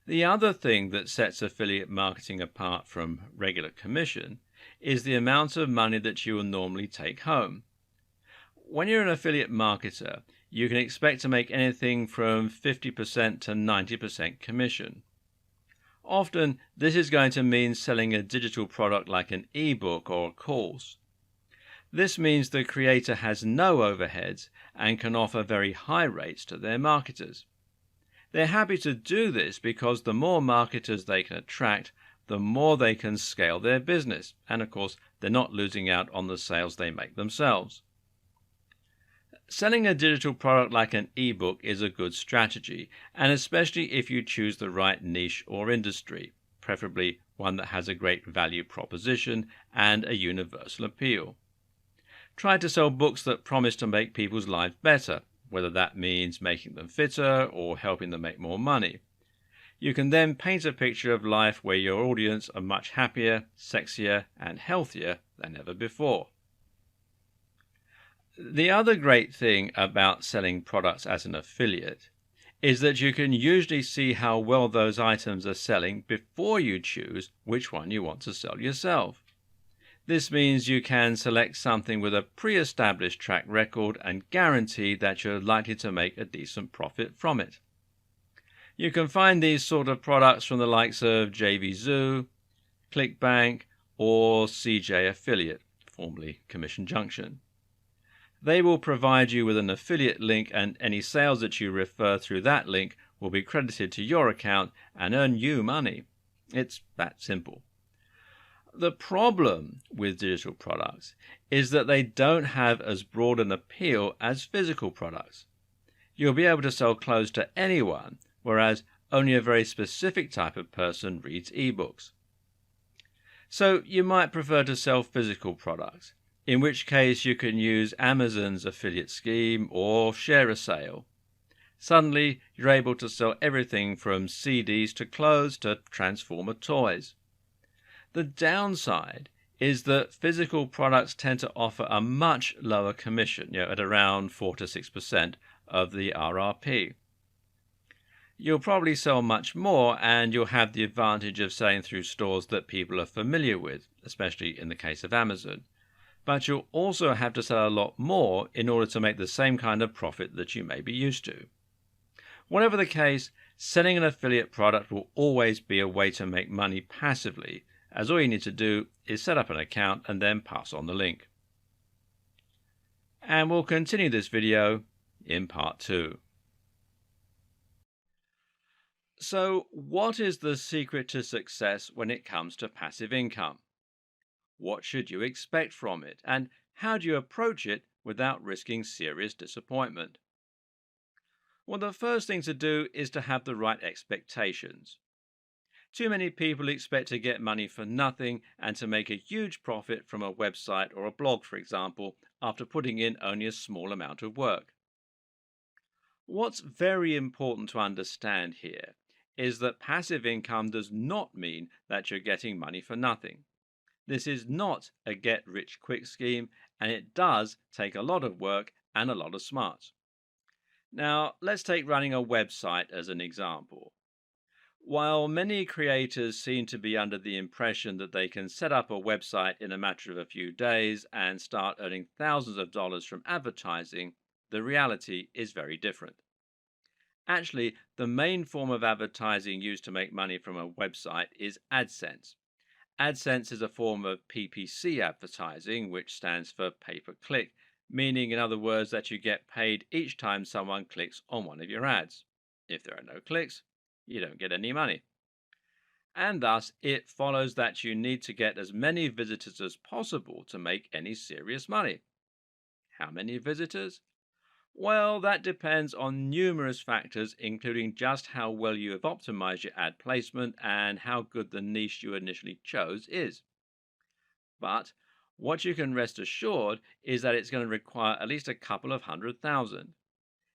The other thing that sets affiliate marketing apart from regular commission is the amount of money that you will normally take home. When you're an affiliate marketer, you can expect to make anything from 50% to 90% commission. Often, this is going to mean selling a digital product like an ebook or a course. This means the creator has no overheads and can offer very high rates to their marketers. They're happy to do this because the more marketers they can attract, the more they can scale their business. And of course, they're not losing out on the sales they make themselves. Selling a digital product like an ebook is a good strategy, and especially if you choose the right niche or industry, preferably one that has a great value proposition and a universal appeal. Try to sell books that promise to make people's lives better, whether that means making them fitter or helping them make more money. You can then paint a picture of life where your audience are much happier, sexier, and healthier than ever before. The other great thing about selling products as an affiliate is that you can usually see how well those items are selling before you choose which one you want to sell yourself. This means you can select something with a pre-established track record and guarantee that you're likely to make a decent profit from it. You can find these sort of products from the likes of JVZoo, ClickBank, or CJ Affiliate, formerly Commission Junction. They will provide you with an affiliate link, and any sales that you refer through that link will be credited to your account and earn you money. It's that simple. The problem with digital products is that they don't have as broad an appeal as physical products. You'll be able to sell clothes to anyone, whereas only a very specific type of person reads ebooks. So you might prefer to sell physical products, in which case you can use Amazon's affiliate scheme or share a sale. Suddenly, you're able to sell everything from CDs to clothes to Transformer toys. The downside is that physical products tend to offer a much lower commission, at around 4 to 6% of the RRP. You'll probably sell much more, and you'll have the advantage of selling through stores that people are familiar with, especially in the case of Amazon. But you'll also have to sell a lot more in order to make the same kind of profit that you may be used to. Whatever the case, selling an affiliate product will always be a way to make money passively, as all you need to do is set up an account and then pass on the link. And we'll continue this video in part 2. So, what is the secret to success when it comes to passive income? What should you expect from it, and how do you approach it without risking serious disappointment? Well, the first thing to do is to have the right expectations. Too many people expect to get money for nothing and to make a huge profit from a website or a blog, for example, after putting in only a small amount of work. What's very important to understand here is that passive income does not mean that you're getting money for nothing. This is not a get-rich-quick scheme, and it does take a lot of work and a lot of smarts. Now, let's take running a website as an example. While many creators seem to be under the impression that they can set up a website in a matter of a few days and start earning thousands of dollars from advertising, the reality is very different. Actually, the main form of advertising used to make money from a website is AdSense. AdSense is a form of PPC advertising, which stands for pay-per-click, meaning, in other words, that you get paid each time someone clicks on one of your ads. If there are no clicks, you don't get any money. And thus, it follows that you need to get as many visitors as possible to make any serious money. How many visitors? Well, that depends on numerous factors, including just how well you have optimized your ad placement and how good the niche you initially chose is. But what you can rest assured is that it's going to require at least a couple of 100,000.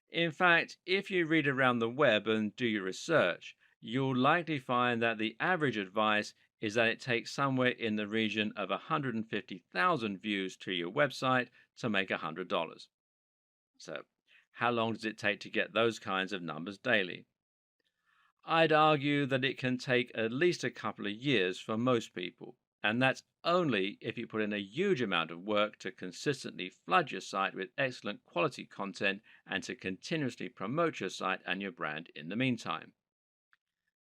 In fact, if you read around the web and do your research, you'll likely find that the average advice is that it takes somewhere in the region of 150,000 views to your website to make $100. So, how long does it take to get those kinds of numbers daily? I'd argue that it can take at least a couple of years for most people, and that's only if you put in a huge amount of work to consistently flood your site with excellent quality content and to continuously promote your site and your brand in the meantime.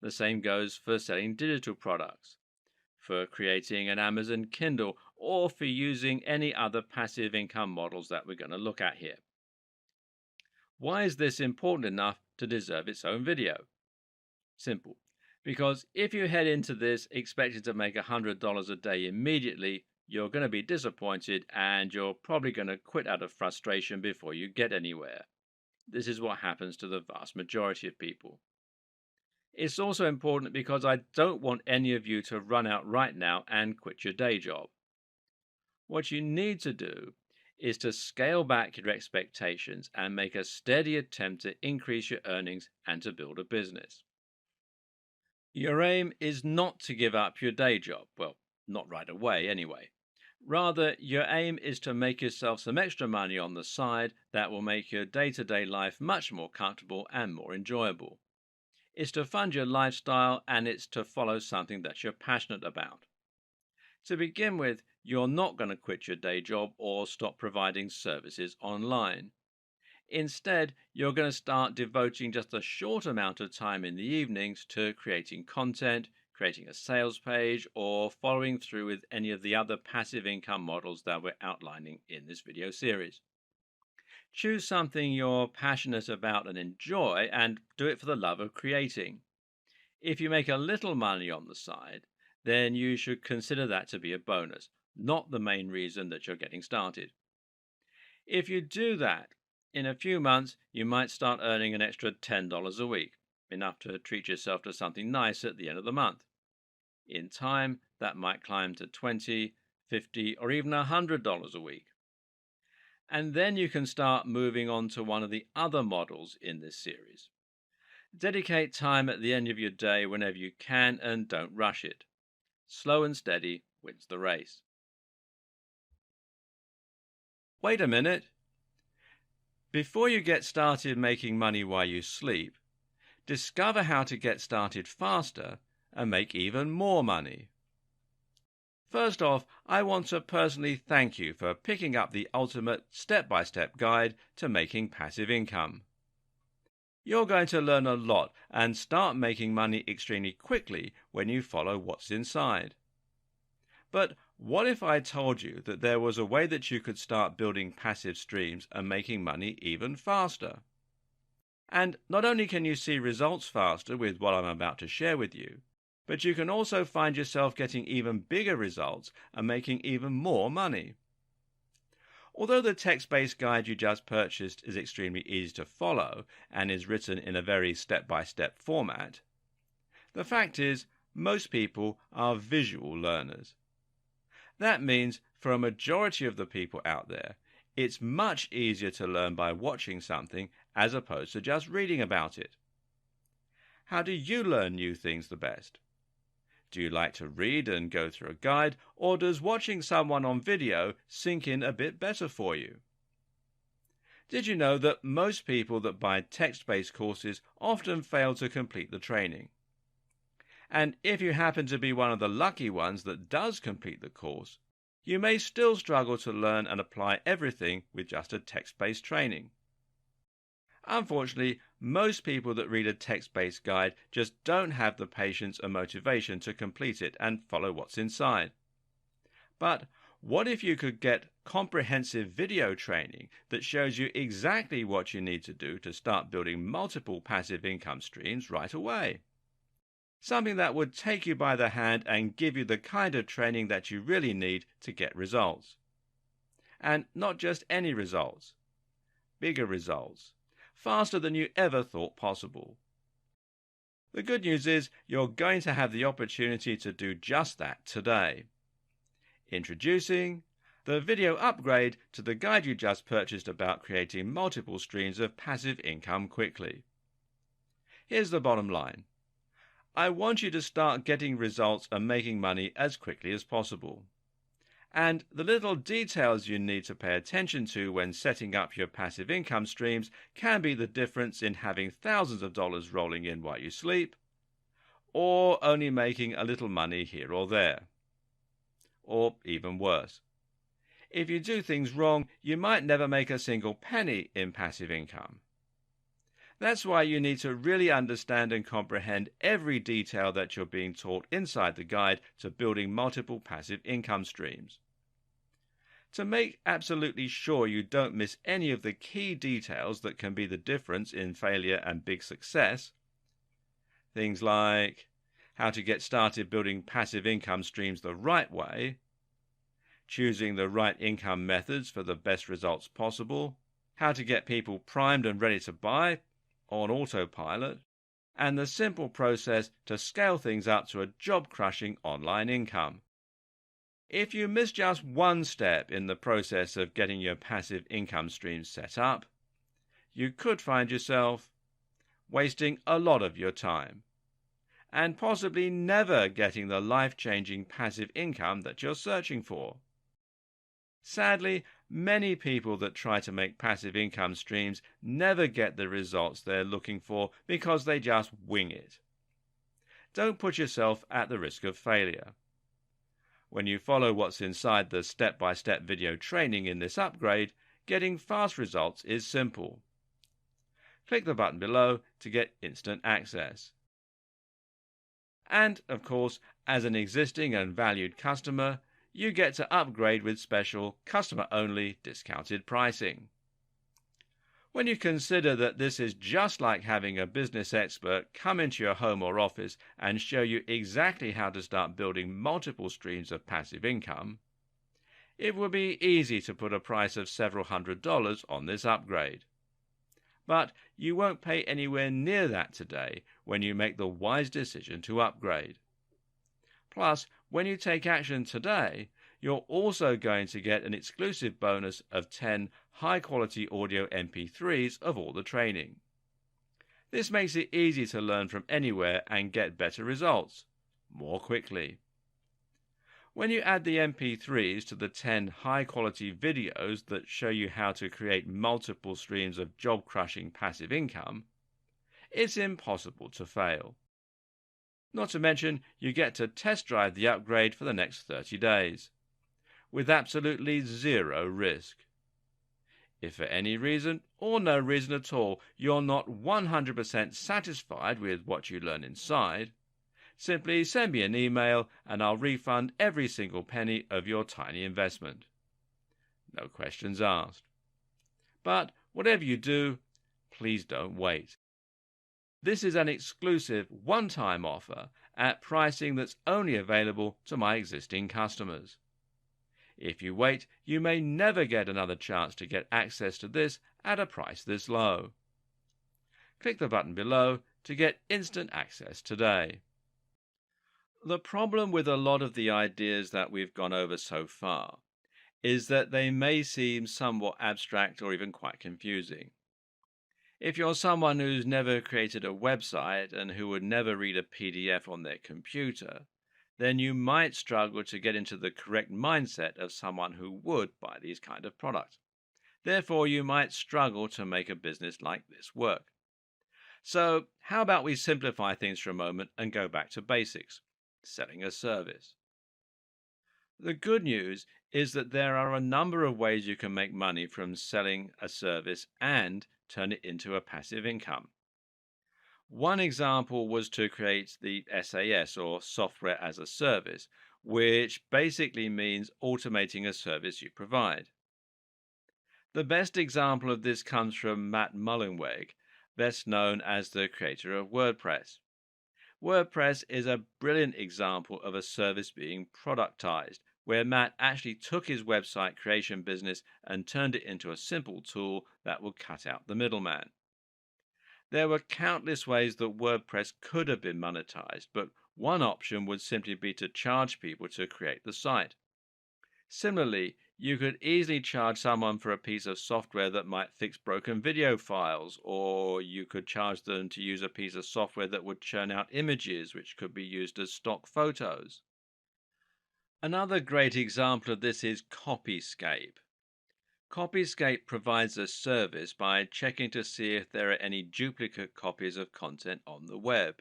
The same goes for selling digital products, for creating an Amazon Kindle, or for using any other passive income models that we're going to look at here. Why is this important enough to deserve its own video? Simple. Because if you head into this expecting to make $100 a day immediately, you're going to be disappointed and you're probably going to quit out of frustration before you get anywhere. This is what happens to the vast majority of people. It's also important because I don't want any of you to run out right now and quit your day job. What you need to do is to scale back your expectations and make a steady attempt to increase your earnings and to build a business. Your aim is not to give up your day job. Well, not right away, anyway. Rather, your aim is to make yourself some extra money on the side that will make your day to day life much more comfortable and more enjoyable. It's to fund your lifestyle and it's to follow something that you're passionate about. To begin with, you're not going to quit your day job or stop providing services online. Instead, you're going to start devoting just a short amount of time in the evenings to creating content, creating a sales page, or following through with any of the other passive income models that we're outlining in this video series. Choose something you're passionate about and enjoy, and do it for the love of creating. If you make a little money on the side, then you should consider that to be a bonus, not the main reason that you're getting started. If you do that, in a few months, you might start earning an extra $10 a week, enough to treat yourself to something nice at the end of the month. In time, that might climb to $20, $50, or even $100 a week. And then you can start moving on to one of the other models in this series. Dedicate time at the end of your day whenever you can and don't rush it. Slow and steady wins the race. Wait a minute. Before you get started making money while you sleep, discover how to get started faster and make even more money. First off, I want to personally thank you for picking up the ultimate step-by-step guide to making passive income. You're going to learn a lot and start making money extremely quickly when you follow what's inside. But what if I told you that there was a way that you could start building passive streams and making money even faster? And not only can you see results faster with what I'm about to share with you, but you can also find yourself getting even bigger results and making even more money. Although the text-based guide you just purchased is extremely easy to follow and is written in a very step-by-step format, the fact is most people are visual learners. That means for a majority of the people out there, it's much easier to learn by watching something as opposed to just reading about it. How do you learn new things the best? Do you like to read and go through a guide, or does watching someone on video sink in a bit better for you? Did you know that most people that buy text-based courses often fail to complete the training? And if you happen to be one of the lucky ones that does complete the course, you may still struggle to learn and apply everything with just a text-based training. Unfortunately, most people that read a text-based guide just don't have the patience and motivation to complete it and follow what's inside. But what if you could get comprehensive video training that shows you exactly what you need to do to start building multiple passive income streams right away? Something that would take you by the hand and give you the kind of training that you really need to get results. And not just any results, bigger results, faster than you ever thought possible. The good news is you're going to have the opportunity to do just that today. Introducing the video upgrade to the guide you just purchased about creating multiple streams of passive income quickly. Here's the bottom line. I want you to start getting results and making money as quickly as possible. And the little details you need to pay attention to when setting up your passive income streams can be the difference in having thousands of dollars rolling in while you sleep, or only making a little money here or there. Or even worse. If you do things wrong, you might never make a single penny in passive income. That's why you need to really understand and comprehend every detail that you're being taught inside the guide to building multiple passive income streams. To make absolutely sure you don't miss any of the key details that can be the difference in failure and big success, things like how to get started building passive income streams the right way, choosing the right income methods for the best results possible, how to get people primed and ready to buy on autopilot, and the simple process to scale things up to a job-crushing online income. If you miss just one step in the process of getting your passive income streams set up, you could find yourself wasting a lot of your time and possibly never getting the life-changing passive income that you're searching for. Sadly, many people that try to make passive income streams never get the results they're looking for because they just wing it. Don't put yourself at the risk of failure. When you follow what's inside the step-by-step video training in this upgrade, getting fast results is simple. Click the button below to get instant access. And, of course, as an existing and valued customer, you get to upgrade with special customer-only discounted pricing. When you consider that this is just like having a business expert come into your home or office and show you exactly how to start building multiple streams of passive income, it would be easy to put a price of several $100s on this upgrade. But you won't pay anywhere near that today when you make the wise decision to upgrade. Plus, when you take action today, you're also going to get an exclusive bonus of 10 high-quality audio MP3s of all the training. This makes it easy to learn from anywhere and get better results, more quickly. When you add the MP3s to the 10 high-quality videos that show you how to create multiple streams of job-crushing passive income, it's impossible to fail. Not to mention, you get to test drive the upgrade for the next 30 days, with absolutely zero risk. If for any reason, or no reason at all, you're not 100% satisfied with what you learn inside, simply send me an email and I'll refund every single penny of your tiny investment. No questions asked. But whatever you do, please don't wait. This is an exclusive one-time offer at pricing that's only available to my existing customers. If you wait, you may never get another chance to get access to this at a price this low. Click the button below to get instant access today. The problem with a lot of the ideas that we've gone over so far is that they may seem somewhat abstract or even quite confusing. If you're someone who's never created a website and who would never read a PDF on their computer, then you might struggle to get into the correct mindset of someone who would buy these kind of products. Therefore, you might struggle to make a business like this work. So, how about we simplify things for a moment and go back to basics, selling a service. The good news is that there are a number of ways you can make money from selling a service and turn it into a passive income. One example was to create the SaaS, or software as a service, which basically means automating a service you provide. The best example of this comes from Matt Mullenweg, best known as the creator of WordPress. WordPress is a brilliant example of a service being productized, where Matt actually took his website creation business and turned it into a simple tool that will cut out the middleman. There were countless ways that WordPress could have been monetized, but one option would simply be to charge people to create the site. Similarly, you could easily charge someone for a piece of software that might fix broken video files, or you could charge them to use a piece of software that would churn out images which could be used as stock photos. Another great example of this is Copyscape. Copyscape provides a service by checking to see if there are any duplicate copies of content on the web.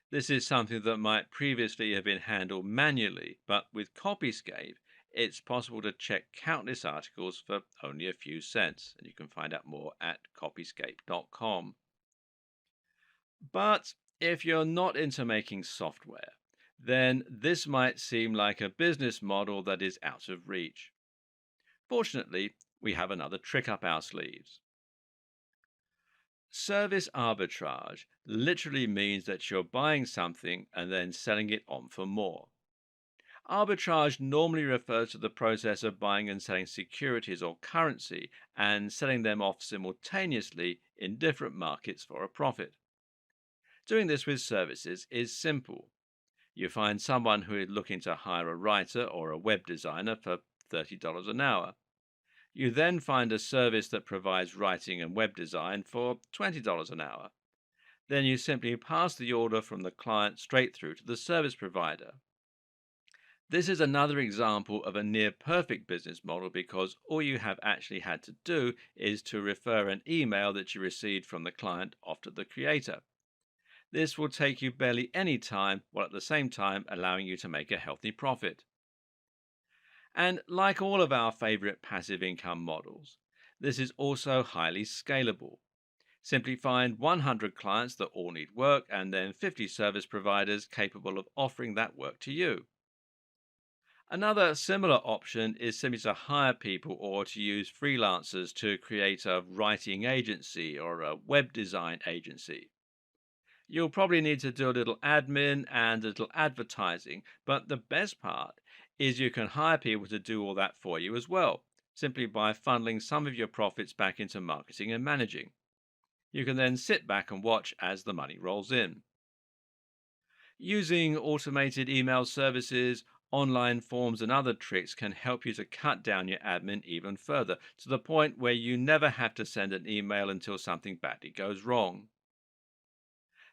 This is something that might previously have been handled manually, but with Copyscape, it's possible to check countless articles for only a few cents, and you can find out more at copyscape.com. But if you're not into making software, then this might seem like a business model that is out of reach. Fortunately, we have another trick up our sleeves. Service arbitrage literally means that you're buying something and then selling it on for more. Arbitrage normally refers to the process of buying and selling securities or currency and selling them off simultaneously in different markets for a profit. Doing this with services is simple. You find someone who is looking to hire a writer or a web designer for $30 an hour. You then find a service that provides writing and web design for $20 an hour. Then you simply pass the order from the client straight through to the service provider. This is another example of a near perfect business model because all you have actually had to do is to refer an email that you received from the client off to the creator. This will take you barely any time, while at the same time allowing you to make a healthy profit. And like all of our favorite passive income models, this is also highly scalable. Simply find 100 clients that all need work and then 50 service providers capable of offering that work to you. Another similar option is simply to hire people or to use freelancers to create a writing agency or a web design agency. You'll probably need to do a little admin and a little advertising, but the best part is you can hire people to do all that for you as well, simply by funneling some of your profits back into marketing and managing. You can then sit back and watch as the money rolls in. Using automated email services, online forms, and other tricks can help you to cut down your admin even further, to the point where you never have to send an email until something badly goes wrong.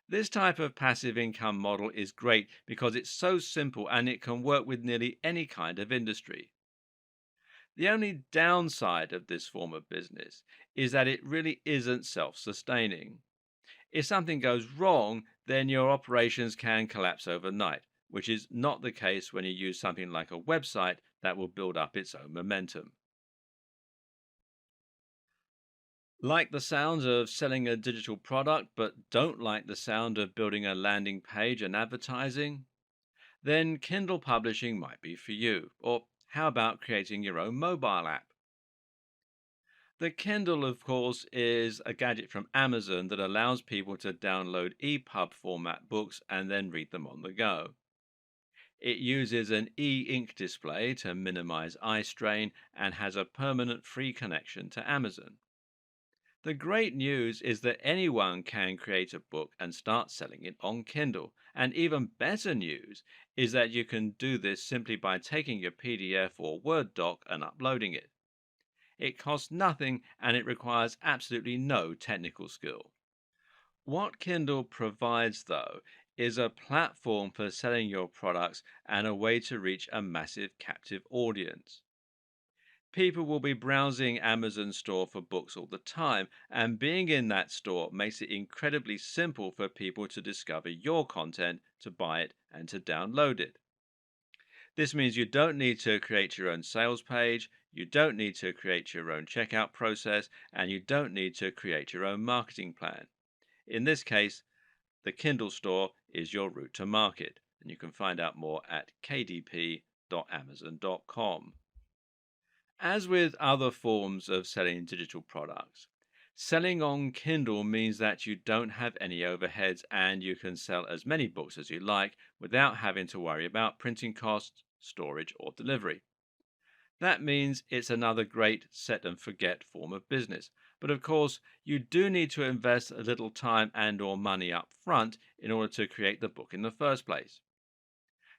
This type of passive income model is great because it's so simple and it can work with nearly any kind of industry. The only downside of this form of business is that it really isn't self sustaining. If something goes wrong, then your operations can collapse overnight, which is not the case when you use something like a website that will build up its own momentum. Like the sounds of selling a digital product but don't like the sound of building a landing page and advertising? Then Kindle publishing might be for you. Or how about creating your own mobile app? The Kindle, of course, is a gadget from Amazon that allows people to download EPUB format books and then read them on the go. It uses an e ink display to minimize eye strain and has a permanent free connection to Amazon. The great news is that anyone can create a book and start selling it on Kindle. And even better news is that you can do this simply by taking your PDF or Word doc and uploading it. It costs nothing and it requires absolutely no technical skill. What Kindle provides, though, is a platform for selling your products and a way to reach a massive captive audience. People will be browsing Amazon store for books all the time, and being in that store makes it incredibly simple for people to discover your content, to buy it, and to download it. This means you don't need to create your own sales page, you don't need to create your own checkout process, and you don't need to create your own marketing plan. In this case, the Kindle store is your route to market, and you can find out more at kdp.amazon.com. As with other forms of selling digital products, selling on Kindle means that you don't have any overheads and you can sell as many books as you like without having to worry about printing costs, storage, or delivery. That means it's another great set and forget form of business. But of course, you do need to invest a little time and or money up front in order to create the book in the first place.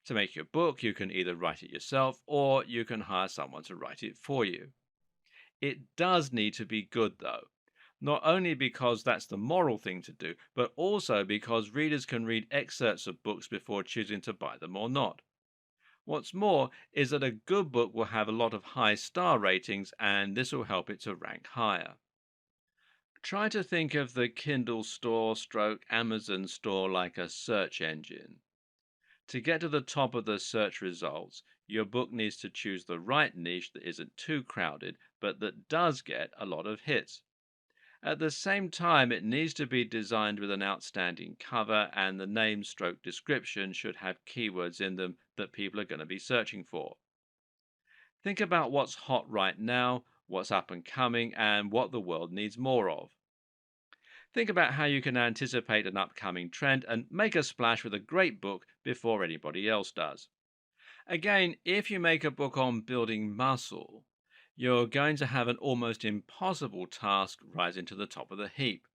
To make your book, you can either write it yourself or you can hire someone to write it for you. It does need to be good, though, not only because that's the moral thing to do, but also because readers can read excerpts of books before choosing to buy them or not. What's more is that a good book will have a lot of high star ratings, and this will help it to rank higher. Try to think of the Kindle store stroke Amazon store like a search engine. To get to the top of the search results, your book needs to choose the right niche that isn't too crowded, but that does get a lot of hits. At the same time, it needs to be designed with an outstanding cover, and the name stroke description should have keywords in them that people are going to be searching for. Think about what's hot right now, what's up and coming, and what the world needs more of. Think about how you can anticipate an upcoming trend and make a splash with a great book before anybody else does. Again, if you make a book on building muscle, you're going to have an almost impossible task rising to the top of the heap.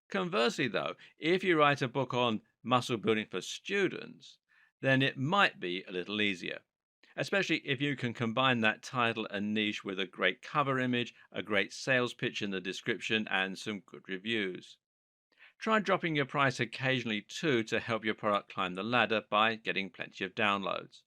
Conversely, though, if you write a book on muscle building for students, then it might be a little easier. Especially if you can combine that title and niche with a great cover image, a great sales pitch in the description, and some good reviews. Try dropping your price occasionally too to help your product climb the ladder by getting plenty of downloads.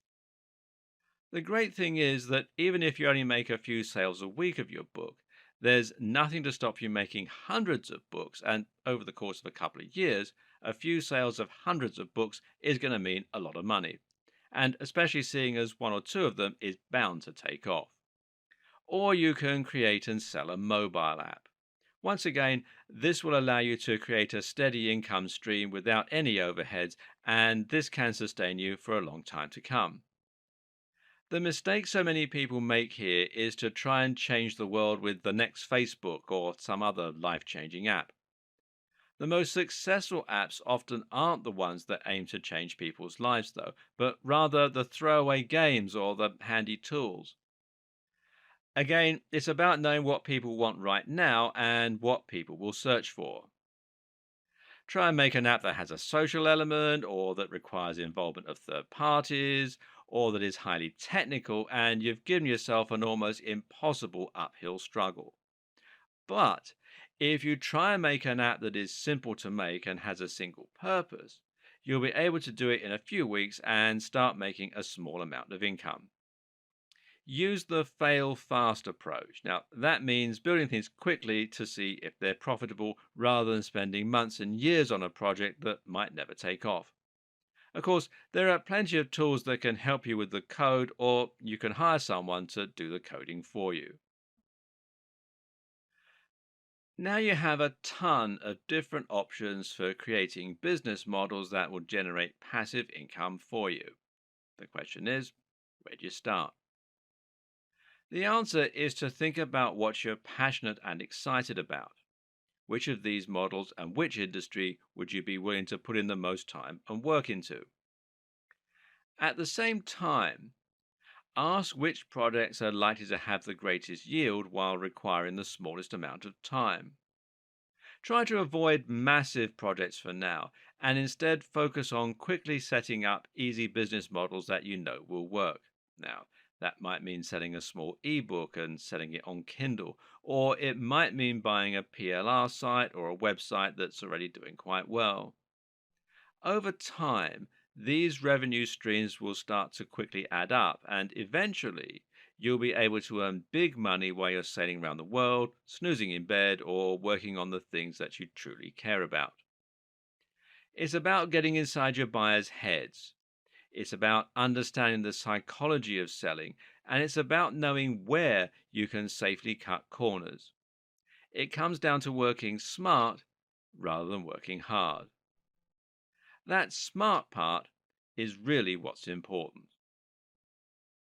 The great thing is that even if you only make a few sales a week of your book, there's nothing to stop you making hundreds of books, and over the course of a couple of years, a few sales of hundreds of books is going to mean a lot of money. And especially seeing as one or two of them is bound to take off. Or you can create and sell a mobile app. Once again, this will allow you to create a steady income stream without any overheads, and this can sustain you for a long time to come. The mistake so many people make here is to try and change the world with the next Facebook or some other life changing app. The most successful apps often aren't the ones that aim to change people's lives, though, but rather the throwaway games or the handy tools. Again, it's about knowing what people want right now and what people will search for. Try and make an app that has a social element, or that requires the involvement of third parties, or that is highly technical, and you've given yourself an almost impossible uphill struggle. But if you try and make an app that is simple to make and has a single purpose, you'll be able to do it in a few weeks and start making a small amount of income. Use the fail fast approach. Now, that means building things quickly to see if they're profitable rather than spending months and years on a project that might never take off. Of course, there are plenty of tools that can help you with the code, or you can hire someone to do the coding for you. Now you have a ton of different options for creating business models that will generate passive income for you. The question is, where do you start? The answer is to think about what you're passionate and excited about. Which of these models and which industry would you be willing to put in the most time and work into? At the same time, ask which projects are likely to have the greatest yield while requiring the smallest amount of time. Try to avoid massive projects for now and instead focus on quickly setting up easy business models that you know will work. Now, that might mean selling a small ebook and selling it on Kindle, or it might mean buying a PLR site or a website that's already doing quite well. Over time, these revenue streams will start to quickly add up, and eventually, you'll be able to earn big money while you're sailing around the world, snoozing in bed, or working on the things that you truly care about. It's about getting inside your buyers' heads. It's about understanding the psychology of selling, and it's about knowing where you can safely cut corners. It comes down to working smart rather than working hard. That smart part is really what's important.